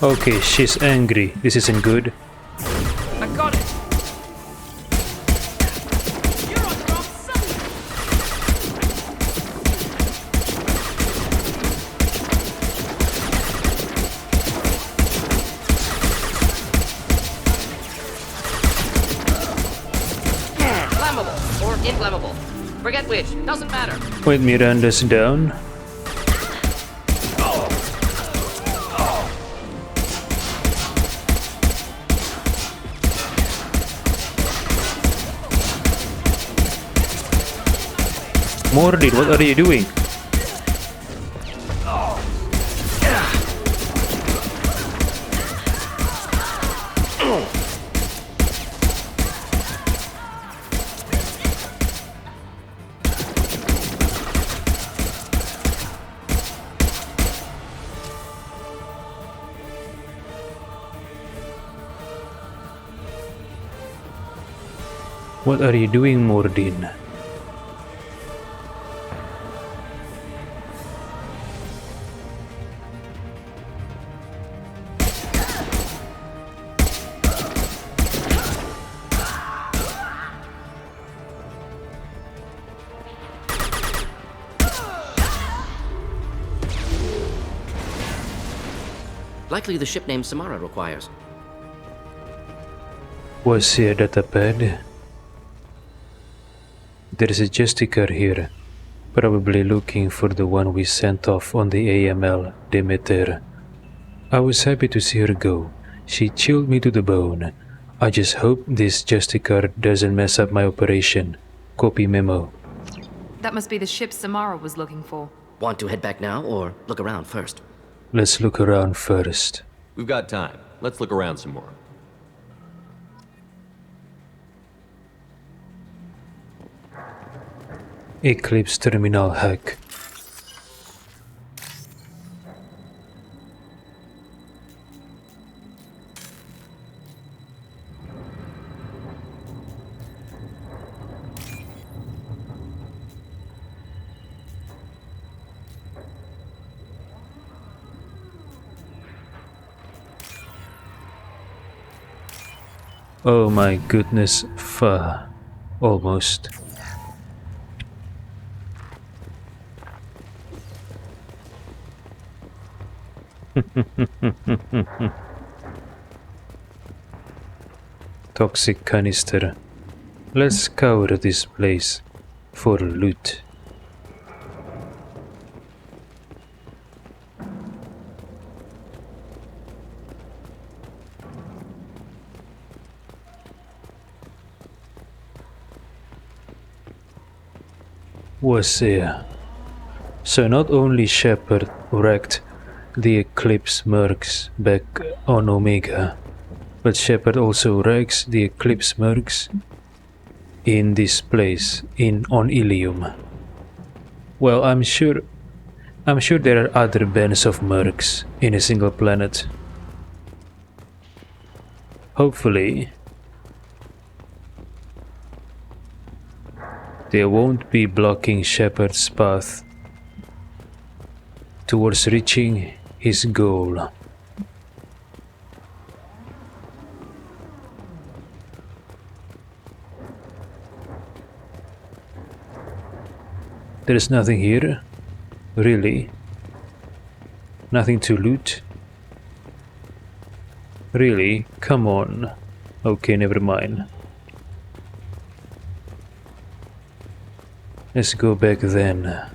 Okay, she's angry. This isn't good. I got it! Flammable. or inflammable. Forget which, doesn't matter. Wait, Miranda's down? Mordid, what are you doing? What are you doing, Mordin? Likely the ship name Samara requires. Was here datapad? There is a Justicar here, probably looking for the one we sent off on the AML Demeter. I was happy to see her go. She chilled me to the bone. I just hope this Justicar doesn't mess up my operation. Copy memo. That must be the ship Samara was looking for. Want to head back now, or look around first? Let's look around first. We've got time. Let's look around some more. Eclipse terminal hack. Oh my goodness, almost. Toxic canister. Let's scour this place for loot. Was here. So not only Shepard wrecked the Eclipse mercs back on Omega, but Shepard also wrecks the Eclipse mercs in this place, on Ilium. Well, I'm sure there are other bands of mercs in a single planet. Hopefully they won't be blocking Shepard's path towards reaching his goal. There's nothing here, really. Nothing to loot. Really? Come on. Okay, never mind. Let's go back then.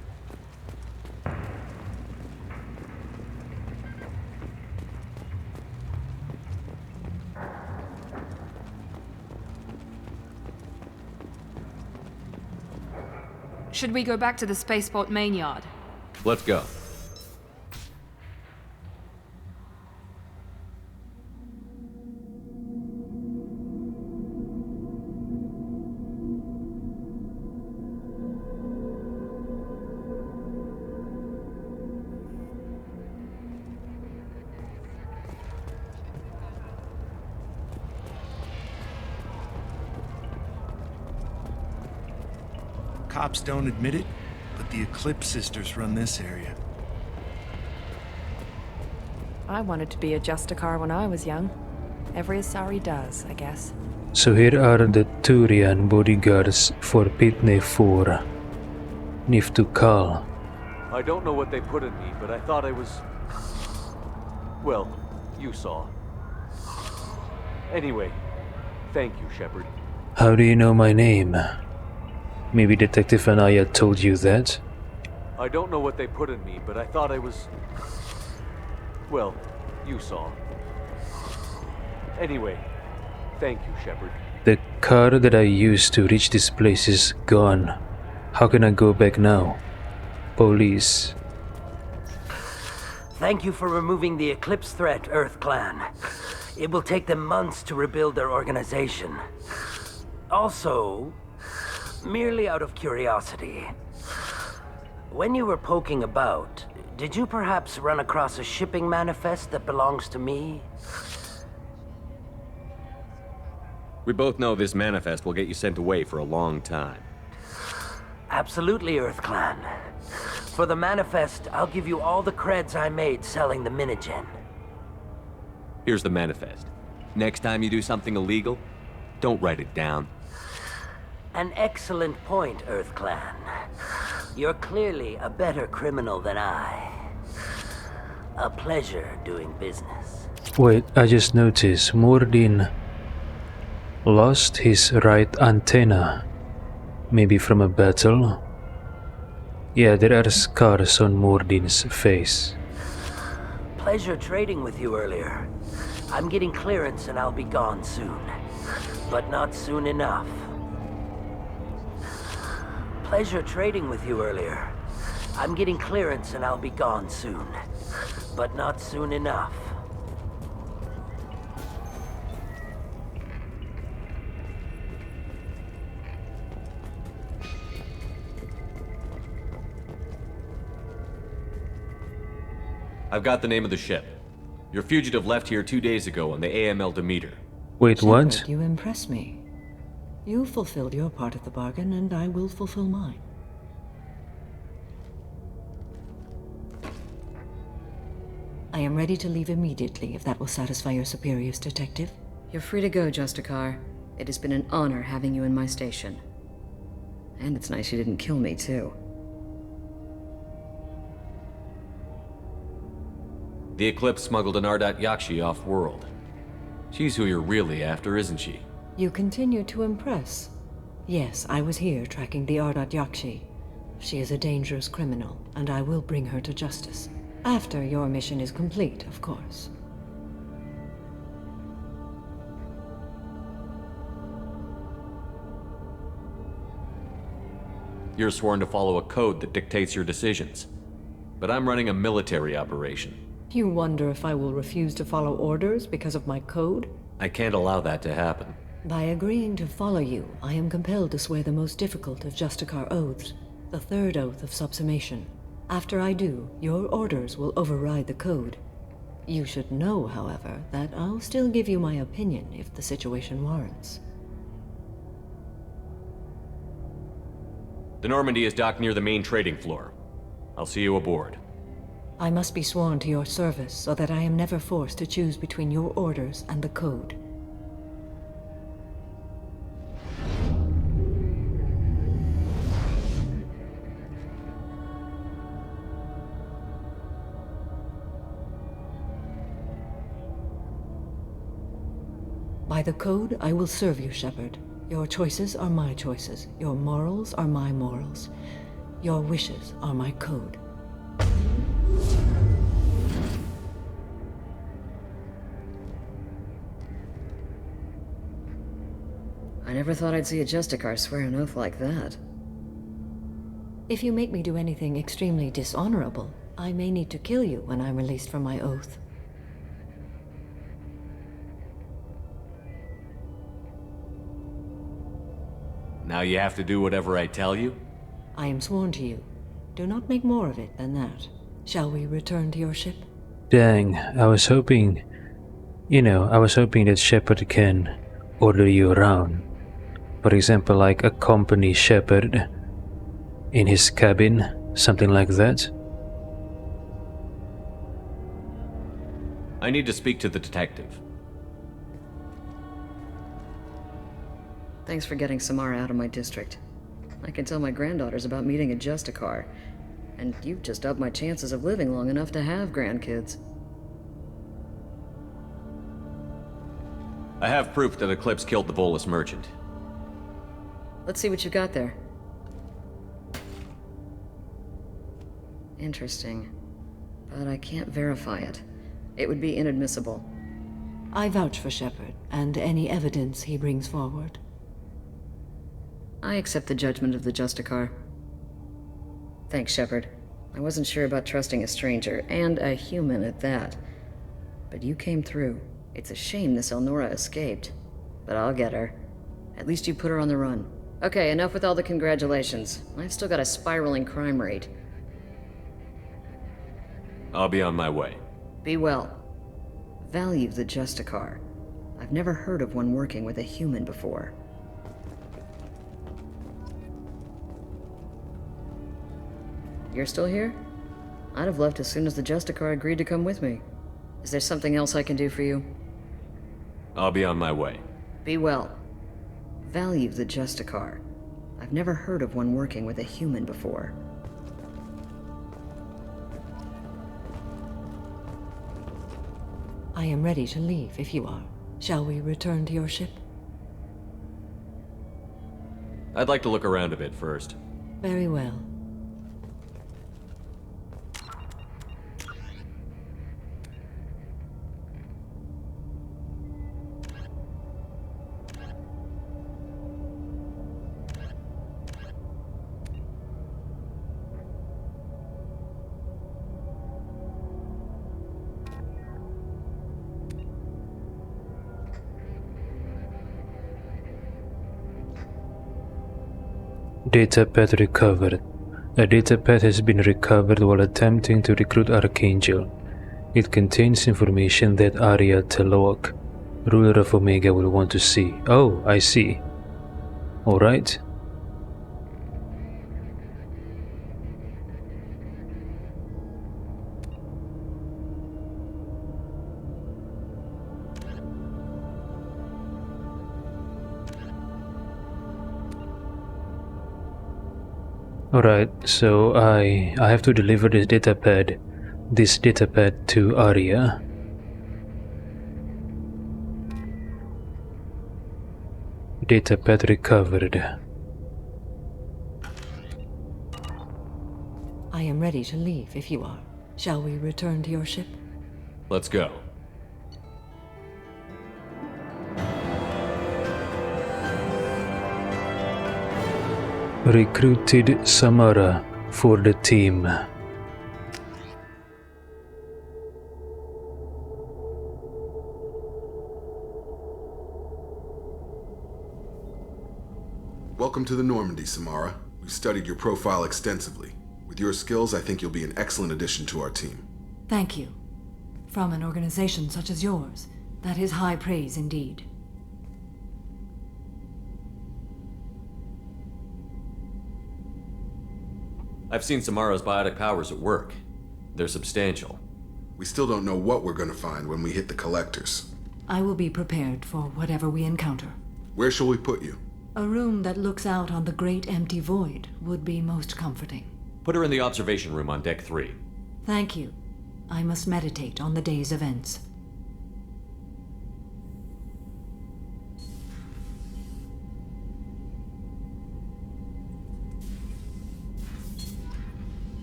Should we go back to the spaceport main yard? Let's go. Cops don't admit it, but the Eclipse sisters run this area. I wanted to be a Justicar when I was young. Every Asari does, I guess. So here are the Turian bodyguards for Pitney 4. Niftukal. I don't know what they put in me, but I thought I was... Well, you saw. Anyway, thank you, Shepard. How do you know my name? Maybe Detective Anaya told you that? I don't know what they put in me, but I thought I was... Well, you saw. Anyway, thank you, Shepard. The car that I used to reach this place is gone. How can I go back now? Police. Thank you for removing the Eclipse threat, Earth Clan. It will take them months to rebuild their organization. Also, merely out of curiosity, when you were poking about, did you perhaps run across a shipping manifest that belongs to me? We both know this manifest will get you sent away for a long time. Absolutely, Earth Clan. For the manifest, I'll give you all the creds I made selling the Minigen. Here's the manifest. Next time you do something illegal, don't write it down. An excellent point, Earth Clan. You're clearly a better criminal than I. A pleasure doing business. Wait, I just noticed Mordin lost his right antenna. Maybe from a battle? Yeah, there are scars on Mordin's face. Pleasure trading with you earlier. I'm getting clearance and I'll be gone soon. But not soon enough. Pleasure trading with you earlier. I'm getting clearance and I'll be gone soon. But not soon enough. I've got the name of the ship. Your fugitive left here 2 days ago on the AML Demeter. Wait, what? Shepard, you impress me. You fulfilled your part of the bargain, and I will fulfill mine. I am ready to leave immediately, if that will satisfy your superiors, Detective. You're free to go, Justicar. It has been an honor having you in my station. And it's nice you didn't kill me, too. The Eclipse smuggled an Ardat Yakshi off-world. She's who you're really after, isn't she? You continue to impress. Yes, I was here tracking the Ardat Yakshi. She is a dangerous criminal, and I will bring her to justice. After your mission is complete, of course. You're sworn to follow a code that dictates your decisions. But I'm running a military operation. You wonder if I will refuse to follow orders because of my code? I can't allow that to happen. By agreeing to follow you, I am compelled to swear the most difficult of Justicar oaths, the third oath of subsumation. After I do, your orders will override the code. You should know, however, that I'll still give you my opinion if the situation warrants. The Normandy is docked near the main trading floor. I'll see you aboard. I must be sworn to your service so that I am never forced to choose between your orders and the code. By the code, I will serve you, Shepard. Your choices are my choices. Your morals are my morals. Your wishes are my code. I never thought I'd see a Justicar swear an oath like that. If you make me do anything extremely dishonorable, I may need to kill you when I'm released from my oath. Now you have to do whatever I tell you? I am sworn to you. Do not make more of it than that. Shall we return to your ship? Dang, I was hoping... I was hoping that Shepard can order you around. For example, like accompany Shepard in his cabin, something like that. I need to speak to the detective. Thanks for getting Samara out of my district. I can tell my granddaughters about meeting a Justicar, and you've just upped my chances of living long enough to have grandkids. I have proof that Eclipse killed the Volus merchant. Let's see what you got there. Interesting. But I can't verify it. It would be inadmissible. I vouch for Shepard and any evidence he brings forward. I accept the judgment of the Justicar. Thanks, Shepard. I wasn't sure about trusting a stranger, and a human at that. But you came through. It's a shame this Elnora escaped. But I'll get her. At least you put her on the run. Okay, enough with all the congratulations. I've still got a spiraling crime rate. I'll be on my way. Be well. Value the Justicar. I've never heard of one working with a human before. You're still here? I'd have left as soon as the Justicar agreed to come with me. Is there something else I can do for you? I'll be on my way. Be well. Value the Justicar. I've never heard of one working with a human before. I am ready to leave if you are. Shall we return to your ship? I'd like to look around a bit first. Very well. Datapad recovered. A datapad has been recovered while attempting to recruit Archangel. It contains information that Arya Telok, ruler of Omega, will want to see. Oh, I see. Alright. Alright, so I have to deliver this datapad to Arya. Datapad recovered. I am ready to leave if you are. Shall we return to your ship? Let's go. Recruited Samara for the team. Welcome to the Normandy, Samara. We've studied your profile extensively. With your skills, I think you'll be an excellent addition to our team. Thank you. From an organization such as yours, that is high praise indeed. I've seen Samara's biotic powers at work. They're substantial. We still don't know what we're going to find when we hit the collectors. I will be prepared for whatever we encounter. Where shall we put you? A room that looks out on the great empty void would be most comforting. Put her in the observation room on deck 3. Thank you. I must meditate on the day's events.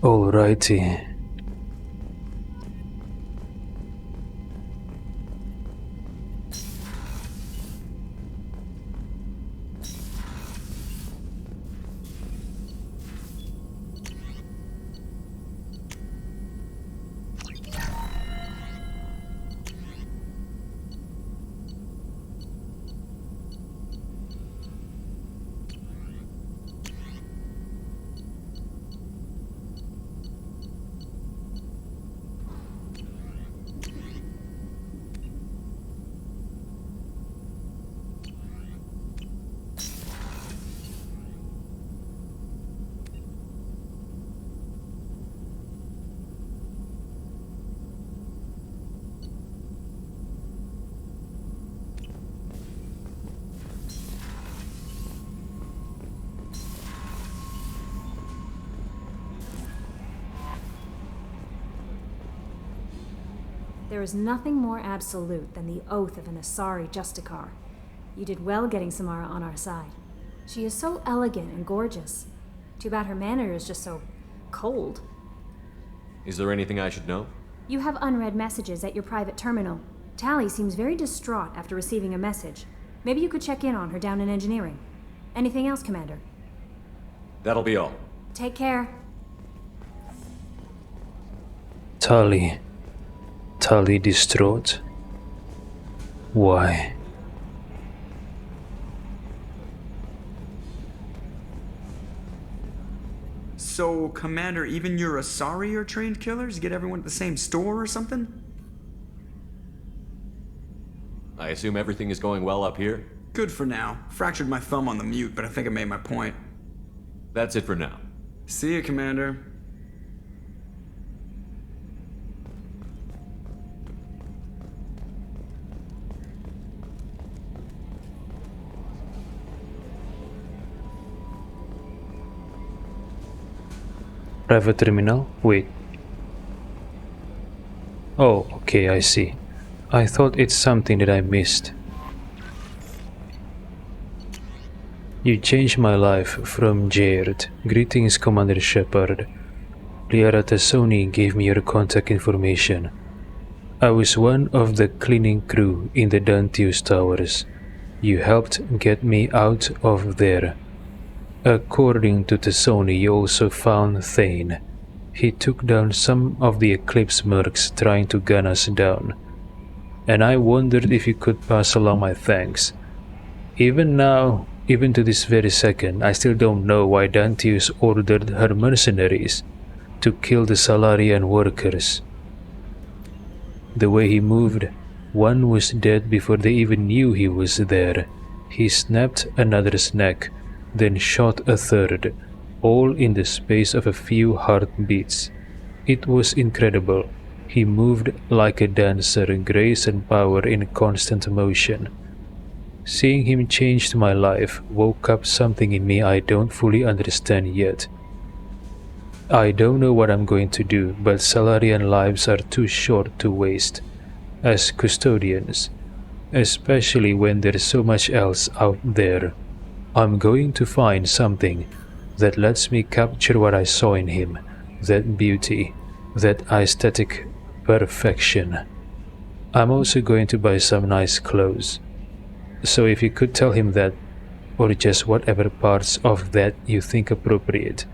Alrighty. There is nothing more absolute than the oath of an Asari Justicar. You did well getting Samara on our side. She is so elegant and gorgeous. Too bad her manner is just so cold. Is there anything I should know? You have unread messages at your private terminal. Tally seems very distraught after receiving a message. Maybe you could check in on her down in engineering. Anything else, Commander? That'll be all. Take care. Tally distraught. Why? So, Commander, even your Asari are trained killers? Get everyone at the same store or something? I assume everything is going well up here? Good for now. Fractured my thumb on the mute, but I think I made my point. That's it for now. See you, Commander. Private terminal? Wait. Oh, okay, I see. I thought it's something that I missed. You changed my life from Jared. Greetings, Commander Shepard. Liara Tassoni gave me your contact information. I was one of the cleaning crew in the Dantius Towers. You helped get me out of there. According to Tassoni, you also found Thane. He took down some of the Eclipse mercs trying to gun us down. And I wondered if you could pass along my thanks. Even now, even to this very second, I still don't know why Dantius ordered her mercenaries to kill the Salarian workers. The way he moved, one was dead before they even knew he was there. He snapped another's neck, then shot a third, all in the space of a few heartbeats. It was incredible. He moved like a dancer, grace and power in constant motion. Seeing him changed my life, woke up something in me I don't fully understand yet. I don't know what I'm going to do, but Salarian lives are too short to waste as custodians, especially when there's so much else out there. I'm going to find something that lets me capture what I saw in him, that beauty, that aesthetic perfection. I'm also going to buy some nice clothes. So if you could tell him that, or just whatever parts of that you think appropriate,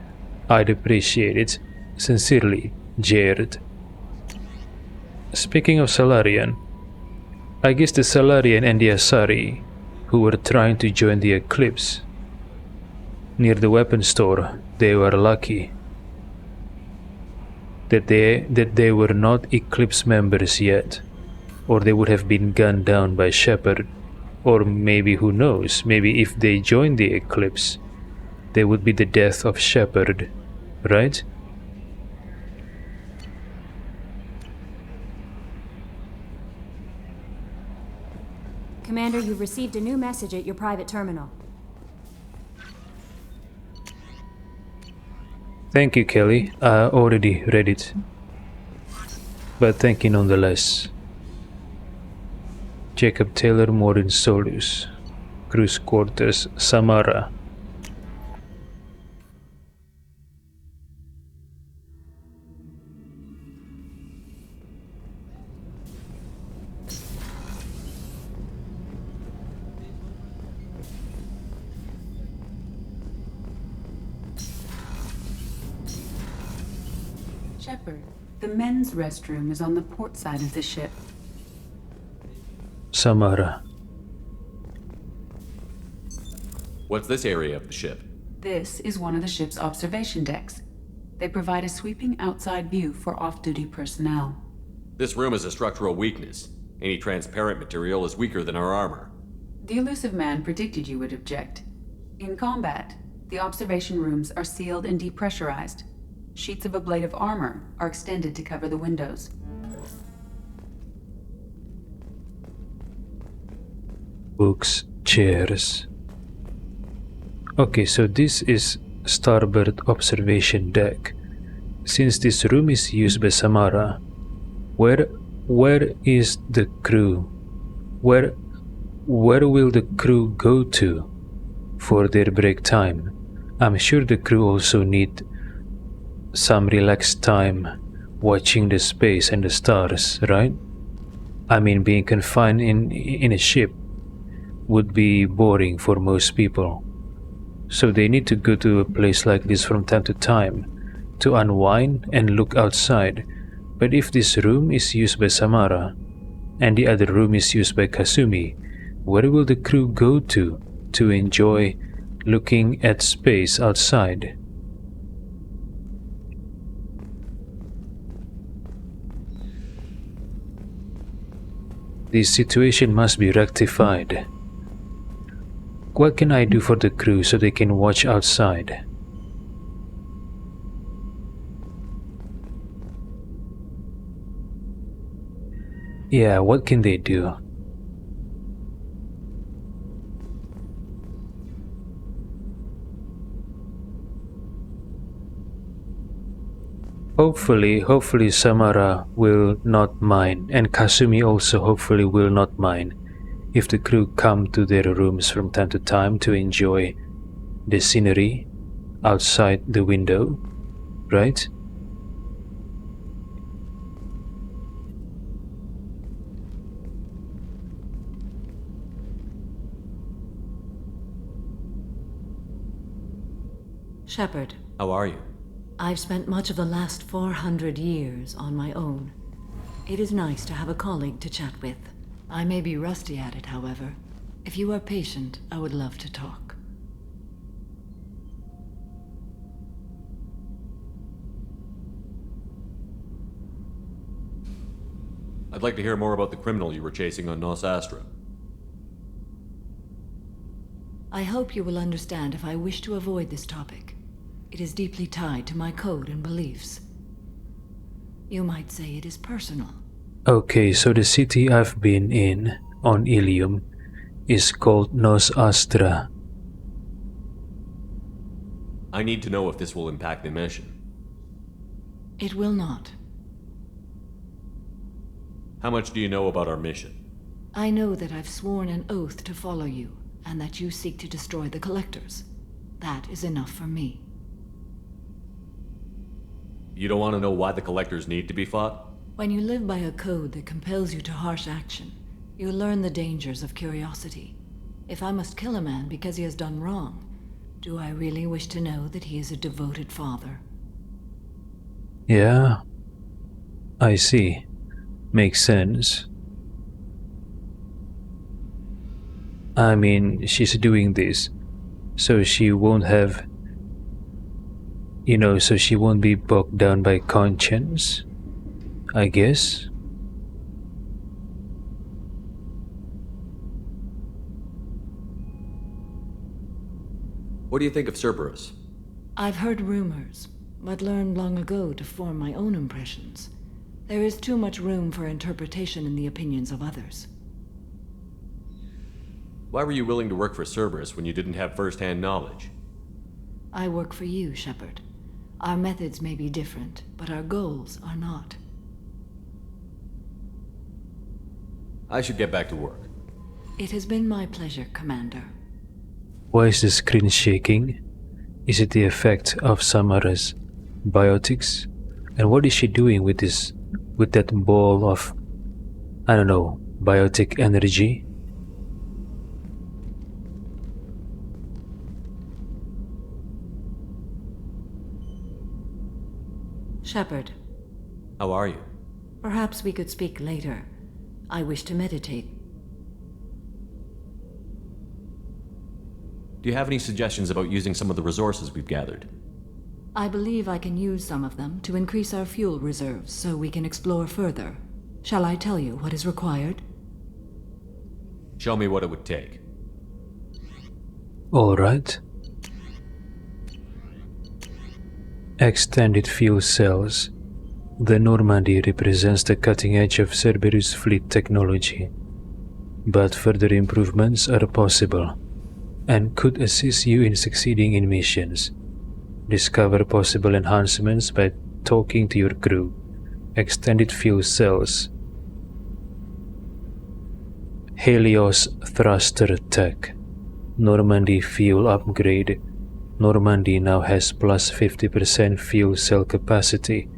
I'd appreciate it. Sincerely, Jared. Speaking of Salarian, I guess the Salarian and the Asari, who were trying to join the Eclipse, near the weapon store, they were lucky that they were not Eclipse members yet, or they would have been gunned down by Shepard. Or maybe, who knows, maybe if they joined the Eclipse, they would be the death of Shepard, right? Commander, you've received a new message at your private terminal. Thank you, Kelly. I already read it. But thank you nonetheless. Jacob Taylor, Modern Solus. Cruz Quarters, Samara. Shepard, the men's restroom is on the port side of the ship. Samara. What's this area of the ship? This is one of the ship's observation decks. They provide a sweeping outside view for off-duty personnel. This room is a structural weakness. Any transparent material is weaker than our armor. The elusive man predicted you would object. In combat, the observation rooms are sealed and depressurized. Sheets of ablative armor are extended to cover the windows. Books, chairs. Okay, so this is starboard observation deck. Since this room is used by Samara, where is the crew? Where will the crew go to for their break time? I'm sure the crew also need some relaxed time watching the space and the stars, right? I mean, being confined in a ship would be boring for most people. So they need to go to a place like this from time to time to unwind and look outside. But if this room is used by Samara and the other room is used by Kasumi, where will the crew go to enjoy looking at space outside? This situation must be rectified. What can I do for the crew so they can watch outside? Yeah, what can they do? Hopefully Samara will not mind, and Kasumi also hopefully will not mind if the crew come to their rooms from time to time to enjoy the scenery outside the window, right? Shepard. How are you? I've spent much of the last 400 years on my own. It is nice to have a colleague to chat with. I may be rusty at it, however. If you are patient, I would love to talk. I'd like to hear more about the criminal you were chasing on Nos Astra. I hope you will understand if I wish to avoid this topic. It is deeply tied to my code and beliefs. You might say it is personal. Okay, so the city I've been in on Ilium is called Nos Astra. I need to know if this will impact the mission. It will not. How much do you know about our mission? I know that I've sworn an oath to follow you, and that you seek to destroy the Collectors. That is enough for me. You don't want to know why the Collectors need to be fought? When you live by a code that compels you to harsh action, you learn the dangers of curiosity. If I must kill a man because he has done wrong, do I really wish to know that he is a devoted father? Yeah, I see. Makes sense. I mean, she's doing this so she won't have, so she won't be bogged down by conscience, I guess. What do you think of Cerberus? I've heard rumors, but learned long ago to form my own impressions. There is too much room for interpretation in the opinions of others. Why were you willing to work for Cerberus when you didn't have first-hand knowledge? I work for you, Shepard. Our methods may be different, but our goals are not. I should get back to work. It has been my pleasure, Commander. Why is the screen shaking? Is it the effect of Samara's biotics? And what is she doing with that ball of, I don't know, biotic energy? Shepard. How are you? Perhaps we could speak later. I wish to meditate. Do you have any suggestions about using some of the resources we've gathered? I believe I can use some of them to increase our fuel reserves so we can explore further. Shall I tell you what is required? Show me what it would take. All right. Extended fuel cells. The Normandy represents the cutting edge of Cerberus fleet technology, but further improvements are possible and could assist you in succeeding in missions. Discover possible enhancements by talking to your crew. Extended fuel cells. Helios thruster tech. Normandy fuel upgrade. Normandy now has plus 50% fuel cell capacity.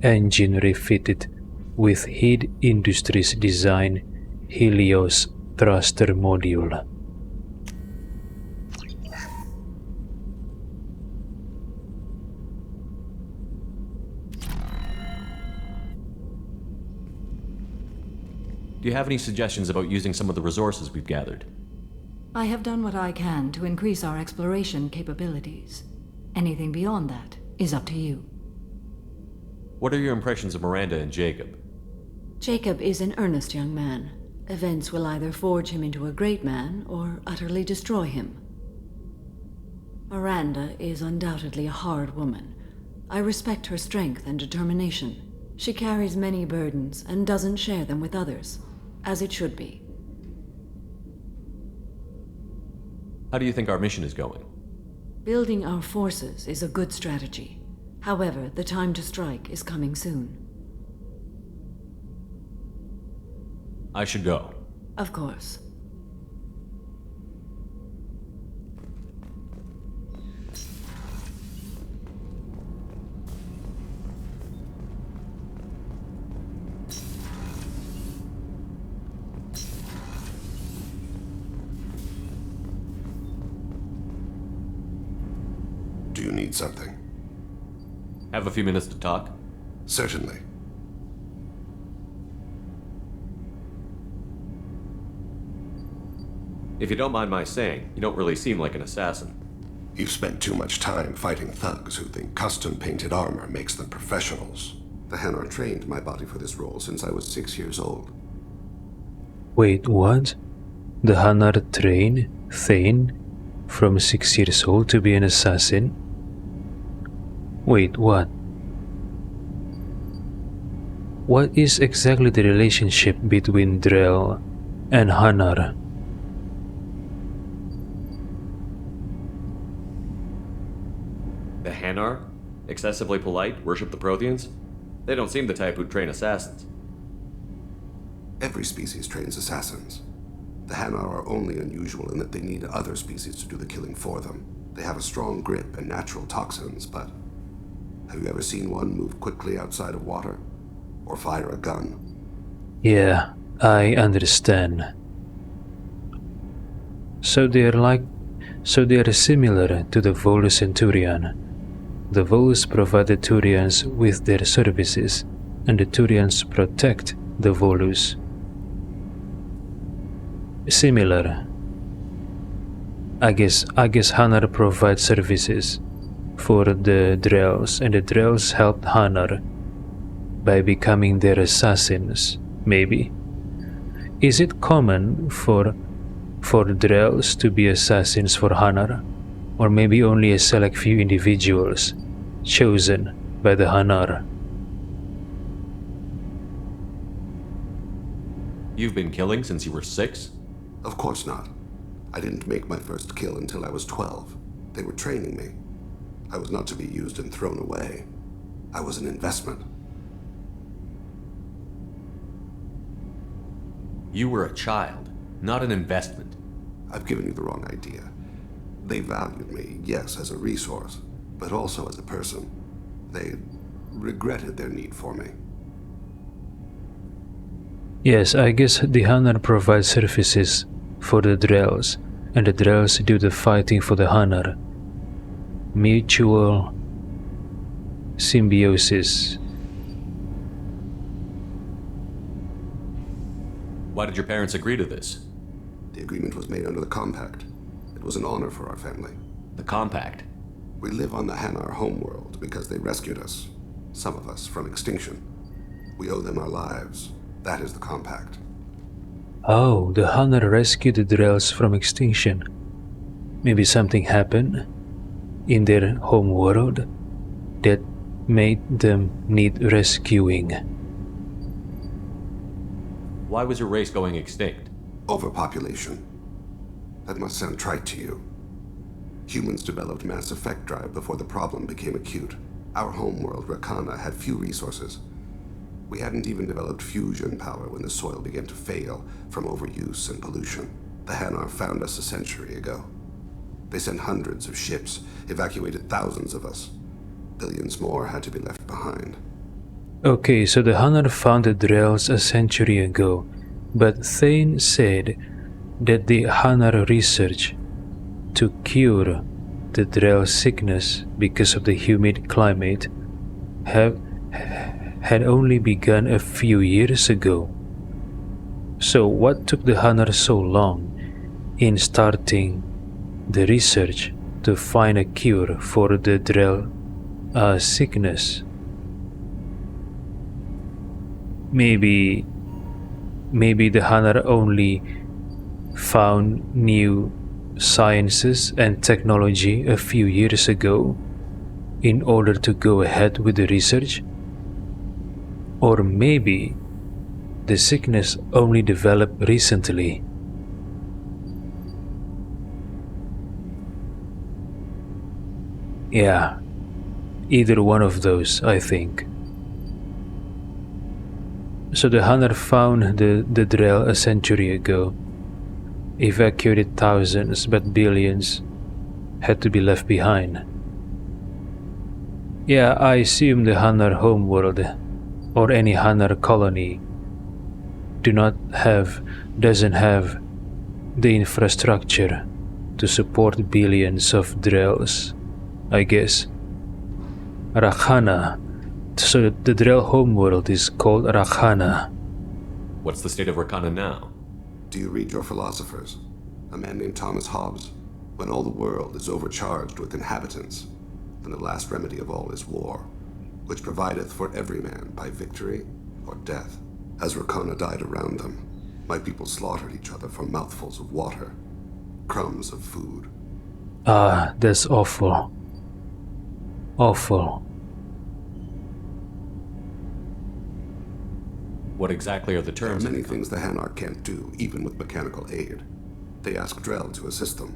engine refitted with Heat Industries design Helios thruster module. Do you have any suggestions about using some of the resources we've gathered? I have done what I can to increase our exploration capabilities. Anything beyond that is up to you. What are your impressions of Miranda and Jacob? Jacob is an earnest young man. Events will either forge him into a great man or utterly destroy him. Miranda is undoubtedly a hard woman. I respect her strength and determination. She carries many burdens and doesn't share them with others, as it should be. How do you think our mission is going? Building our forces is a good strategy. However, the time to strike is coming soon. I should go. Of course. Do you need something? Have a few minutes to talk? Certainly. If you don't mind my saying, you don't really seem like an assassin. You've spent too much time fighting thugs who think custom-painted armor makes them professionals. The Hanar trained my body for this role since I was 6 years old. Wait, what? The Hanar train Thane from 6 years old to be an assassin? Wait, what? What is exactly the relationship between Drell and Hanar? The Hanar? Excessively polite, worship the Protheans? They don't seem the type who'd train assassins. Every species trains assassins. The Hanar are only unusual in that they need other species to do the killing for them. They have a strong grip and natural toxins, but have you ever seen one move quickly outside of water? Or fire a gun? Yeah, I understand. So they are similar to the Volus Centurion. The Volus provide the Turians with their services, and the Turians protect the Volus. Similar. I guess Hanar provides services for the Drells, and the Drells help Hanar by becoming their assassins, maybe. Is it common for Drells to be assassins for Hanar? Or maybe only a select few individuals chosen by the Hanar? You've been killing since you were 6? Of course not. I didn't make my first kill until I was 12. They were training me. I was not to be used and thrown away. I was an investment. You were a child, not an investment. I've given you the wrong idea. They valued me, yes, as a resource, but also as a person. They regretted their need for me. Yes, I guess the Hanar provide services for the Drells, and the Drells do the fighting for the Hanar. Mutual symbiosis. Why did your parents agree to this? The agreement was made under the Compact. It was an honor for our family. The Compact? We live on the Hanar homeworld because they rescued us, some of us, from extinction. We owe them our lives. That is the Compact. Oh, the Hanar rescued the Drells from extinction. Maybe something happened in their home world that made them need rescuing. Why was your race going extinct? Overpopulation. That must sound trite to you. Humans developed mass effect drive before the problem became acute. Our homeworld, Rakana, had few resources. We hadn't even developed fusion power when the soil began to fail from overuse and pollution. The Hanar found us a century ago. They sent hundreds of ships, evacuated thousands of us. Billions more had to be left behind. Okay, so the hunter found the Drells a century ago, but Thane said that the hunter research to cure the Drell sickness because of the humid climate had only begun a few years ago. So what took the hunter so long in starting the research to find a cure for the Drell sickness? Maybe the hunter only found new sciences and technology a few years ago in order to go ahead with the research? Or maybe the sickness only developed recently. Yeah, either one of those, I think. So the hunter found the Drell a century ago, evacuated thousands, but billions had to be left behind. Yeah, I assume the hunter homeworld or any hunter colony doesn't have the infrastructure to support billions of Drells, I guess. Rakhana. So the Drell homeworld is called Rakhana. What's the state of Rakana now? Do you read your philosophers? A man named Thomas Hobbes. When all the world is overcharged with inhabitants, then the last remedy of all is war, which provideth for every man by victory or death. As Rakana died around them, my people slaughtered each other for mouthfuls of water, crumbs of food. Ah, that's awful. Awful. What exactly are the terms? There are many things the Hanar can't do, even with mechanical aid. They ask Drell to assist them.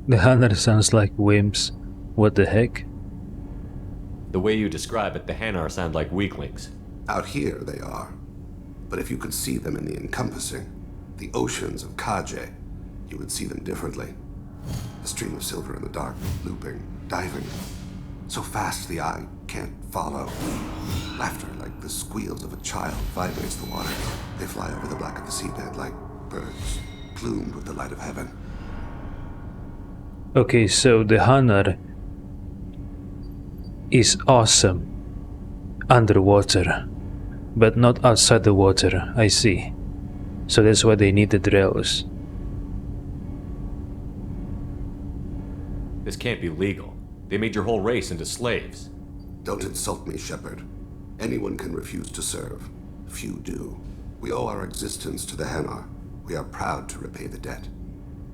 The Hanar sounds like wimps. What the heck? The way you describe it, the Hanar sound like weaklings. Out here they are. But if you could see them in the encompassing, the oceans of Kaje, you would see them differently. A stream of silver in the dark, looping, diving. So fast the eye can't follow. Laughter like the squeals of a child vibrates the water. They fly over the black of the seabed like birds, plumed with the light of heaven. Okay, so the Hanar is awesome underwater, but not outside the water, I see. So that's why they need the Drells. This can't be legal. They made your whole race into slaves. Don't insult me, Shepard. Anyone can refuse to serve. Few do. We owe our existence to the Hanar. We are proud to repay the debt.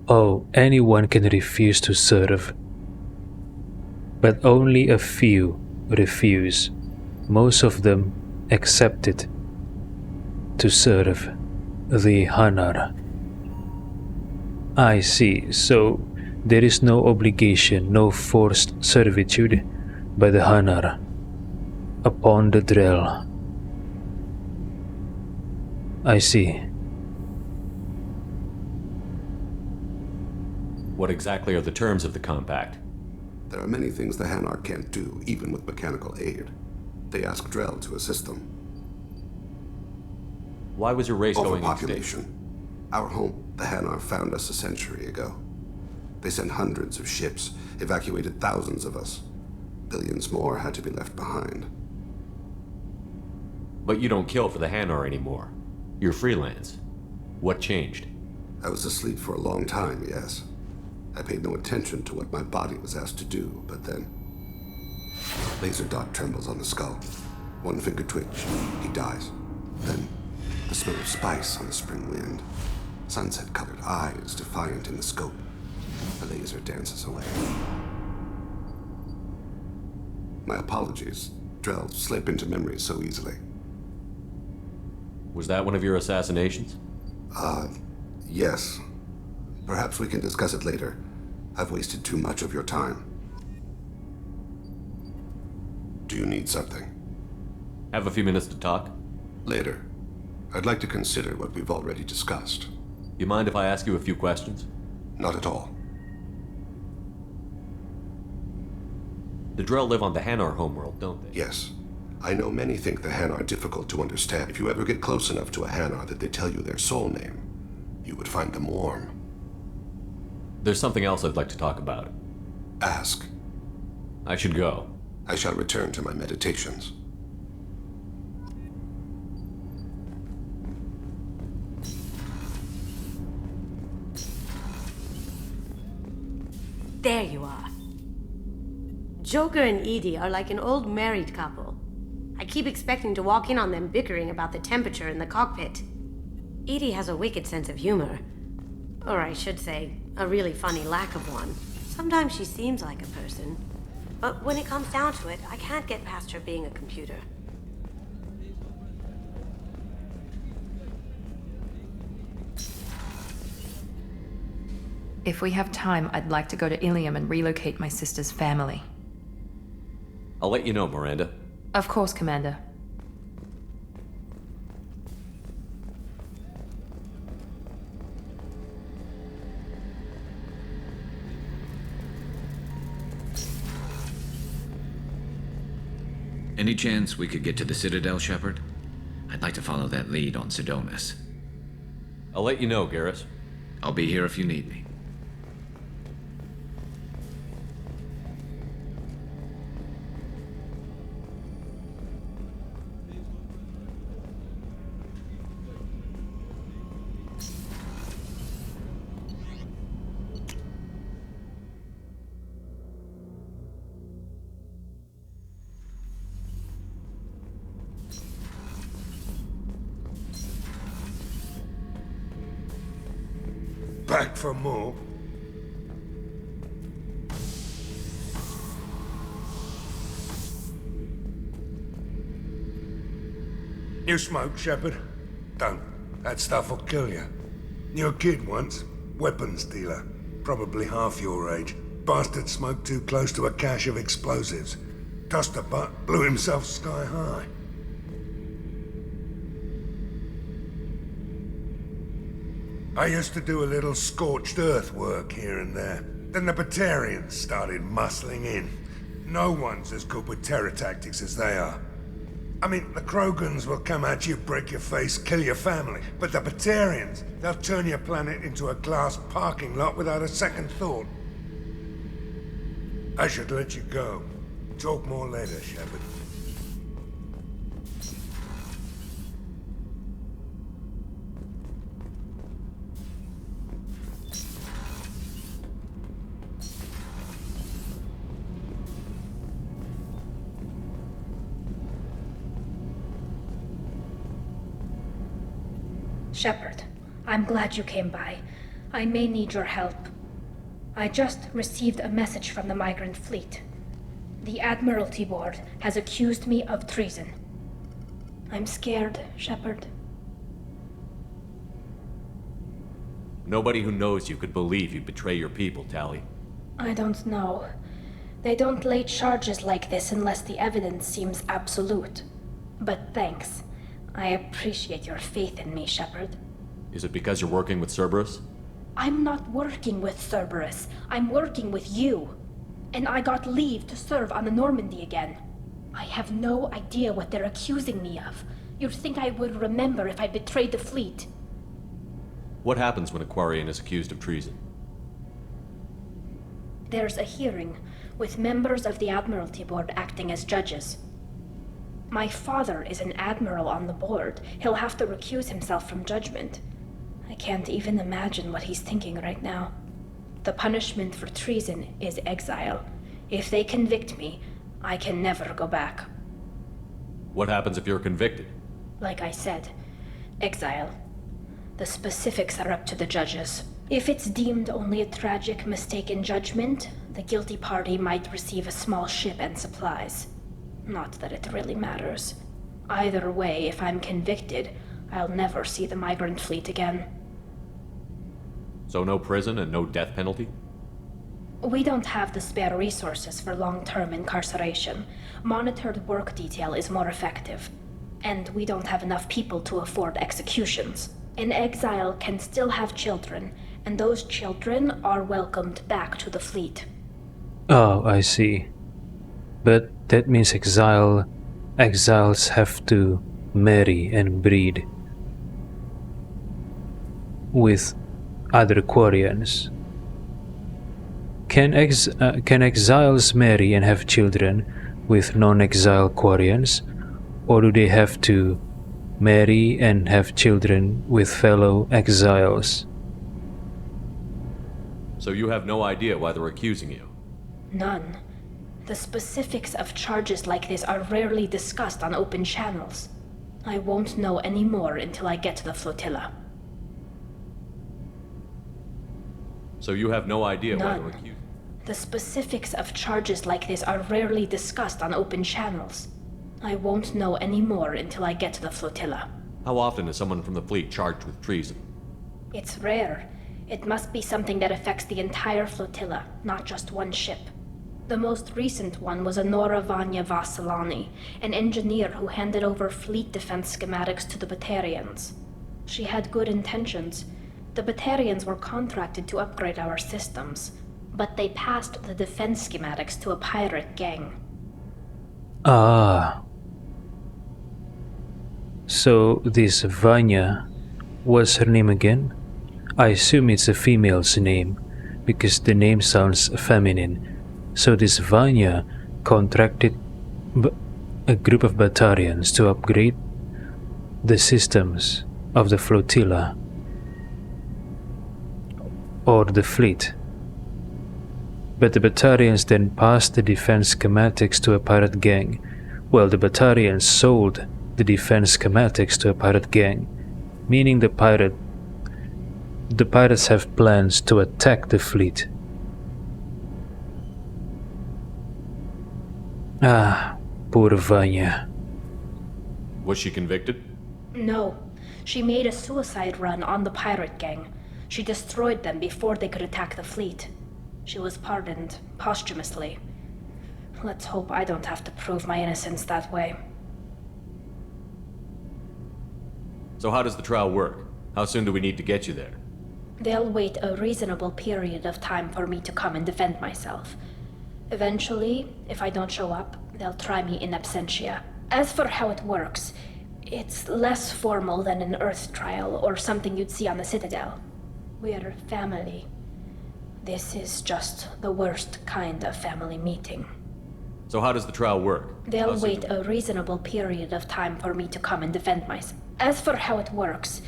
Oh, anyone can refuse to serve. But only a few refuse. Most of them accepted to serve the Hanar. I see. So there is no obligation, no forced servitude by the Hanar upon the Drell. I see. What exactly are the terms of the compact? There are many things the Hanar can't do, even with mechanical aid. They ask Drell to assist them. Why was your race going Overpopulation. Our home, the Hanar, found us a century ago. They sent hundreds of ships, evacuated thousands of us. Billions more had to be left behind. But you don't kill for the Hanar anymore. You're freelance. What changed? I was asleep for a long time, yes. I paid no attention to what my body was asked to do, but then... Laser dot trembles on the skull. One finger twitch, he dies. Then, the smell of spice on the spring wind. Sunset-colored eyes defiant in the scope. The laser dances away. My apologies. Drell slip into memory so easily. Was that one of your assassinations? Yes. Perhaps we can discuss it later. I've wasted too much of your time. Do you need something? Have a few minutes to talk? Later. I'd like to consider what we've already discussed. You mind if I ask you a few questions? Not at all. The Drell live on the Hanar homeworld, don't they? Yes. I know many think the Hanar difficult to understand. If you ever get close enough to a Hanar that they tell you their soul name, you would find them warm. There's something else I'd like to talk about. Ask. I should go. I shall return to my meditations. There you are. Joker and Edie are like an old married couple. I keep expecting to walk in on them bickering about the temperature in the cockpit. Edie has a wicked sense of humor. Or I should say, a really funny lack of one. Sometimes she seems like a person. But when it comes down to it, I can't get past her being a computer. If we have time, I'd like to go to Ilium and relocate my sister's family. I'll let you know, Miranda. Of course, Commander. Any chance we could get to the Citadel, Shepard? I'd like to follow that lead on Sidonis. I'll let you know, Garrus. I'll be here if you need me. Back for more? You smoke, Shepard? Don't. That stuff will kill you. You're a kid once. Weapons dealer. Probably half your age. Bastard smoked too close to a cache of explosives. Tossed a butt, blew himself sky high. I used to do a little scorched earth work here and there. Then the Batarians started muscling in. No one's as good with terror tactics as they are. I mean, the Krogans will come at you, break your face, kill your family. But the Batarians, they'll turn your planet into a glass parking lot without a second thought. I should let you go. Talk more later, Shepard. Shepard, I'm glad you came by. I may need your help. I just received a message from the migrant fleet. The Admiralty Board has accused me of treason. I'm scared, Shepard. Nobody who knows you could believe you'd betray your people, Tali. I don't know. They don't lay charges like this unless the evidence seems absolute. But thanks. I appreciate your faith in me, Shepard. Is it because you're working with Cerberus? I'm not working with Cerberus. I'm working with you. And I got leave to serve on the Normandy again. I have no idea what they're accusing me of. You'd think I would remember if I betrayed the fleet. What happens when a Quarian is accused of treason? There's a hearing, with members of the Admiralty Board acting as judges. My father is an admiral on the board. He'll have to recuse himself from judgment. I can't even imagine what he's thinking right now. The punishment for treason is exile. If they convict me, I can never go back. What happens if you're convicted? Like I said, exile. The specifics are up to the judges. If it's deemed only a tragic mistake in judgment, the guilty party might receive a small ship and supplies. Not that it really matters. Either way, if I'm convicted, I'll never see the migrant fleet again. So no prison and no death penalty? We don't have the spare resources for long-term incarceration. Monitored work detail is more effective. And we don't have enough people to afford executions. An exile can still have children, and those children are welcomed back to the fleet. Oh, I see. But that means exiles have to marry and breed with other Quarians. Can exiles marry and have children with non-exile Quarians, or do they have to marry and have children with fellow exiles? So you have no idea why they're accusing you? None. The specifics of charges like this are rarely discussed on open channels. I won't know any more until I get to the flotilla. So you have no idea why they're None. accusing you? The specifics of charges like this are rarely discussed on open channels. I won't know any more until I get to the flotilla. How often is someone from the fleet charged with treason? It's rare. It must be something that affects the entire flotilla, not just one ship. The most recent one was Honora Vanya Vassilani, an engineer who handed over fleet defense schematics to the Batarians. She had good intentions. The Batarians were contracted to upgrade our systems, but they passed the defense schematics to a pirate gang. Ah. So this Vanya, what's her name again? I assume it's a female's name, because the name sounds feminine. So this Vanya contracted a group of Batarians to upgrade the systems of the flotilla or the fleet. But the Batarians then passed the defense schematics to a pirate gang. Well, the Batarians sold the defense schematics to a pirate gang, meaning the pirates have plans to attack the fleet. Ah, poor Vanya. Was she convicted? No. She made a suicide run on the pirate gang. She destroyed them before they could attack the fleet. She was pardoned posthumously. Let's hope I don't have to prove my innocence that way. So how does the trial work? How soon do we need to get you there? They'll wait a reasonable period of time for me to come and defend myself. Eventually, if I don't show up, they'll try me in absentia. As for how it works, it's less formal than an Earth trial or something you'd see on the Citadel. We're family. This is just the worst kind of family meeting. So how does the trial work? They'll wait a reasonable period of time for me to come and defend myself. As for how it works,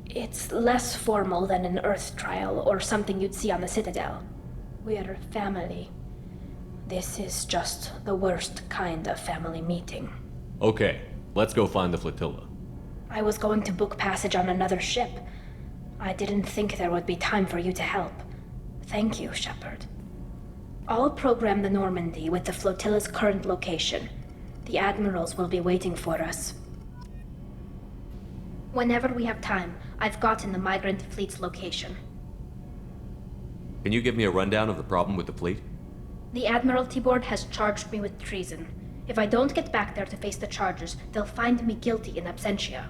it's less formal than an Earth trial or something you'd see on the Citadel. We're family. This is just the worst kind of family meeting. Okay, let's go find the flotilla. I was going to book passage on another ship. I didn't think there would be time for you to help. Thank you, Shepard. I'll program the Normandy with the flotilla's current location. The admirals will be waiting for us. Whenever we have time, I've gotten the migrant fleet's location. Can you give me a rundown of the problem with the fleet? The Admiralty Board has charged me with treason. If I don't get back there to face the charges, they'll find me guilty in absentia.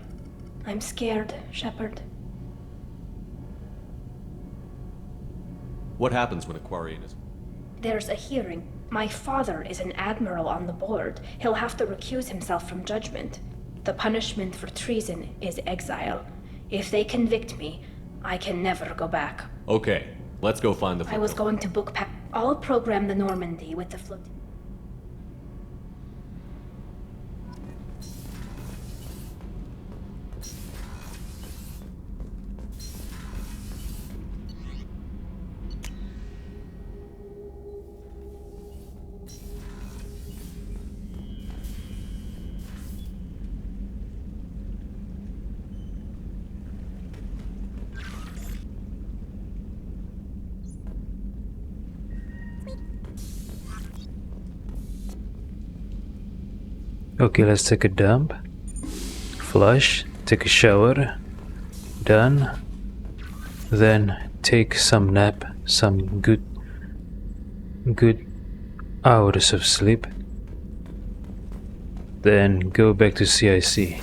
I'm scared, Shepard. What happens when a Quarian is... There's a hearing. My father is an admiral on the board. He'll have to recuse himself from judgment. The punishment for treason is exile. If they convict me, I can never go back. Okay, let's go find the flotilla. I was going to book I'll program the Normandy with the flotilla. Okay, let's take a dump. Flush, take a shower. Done. Then take some nap, some good hours of sleep. Then go back to CIC.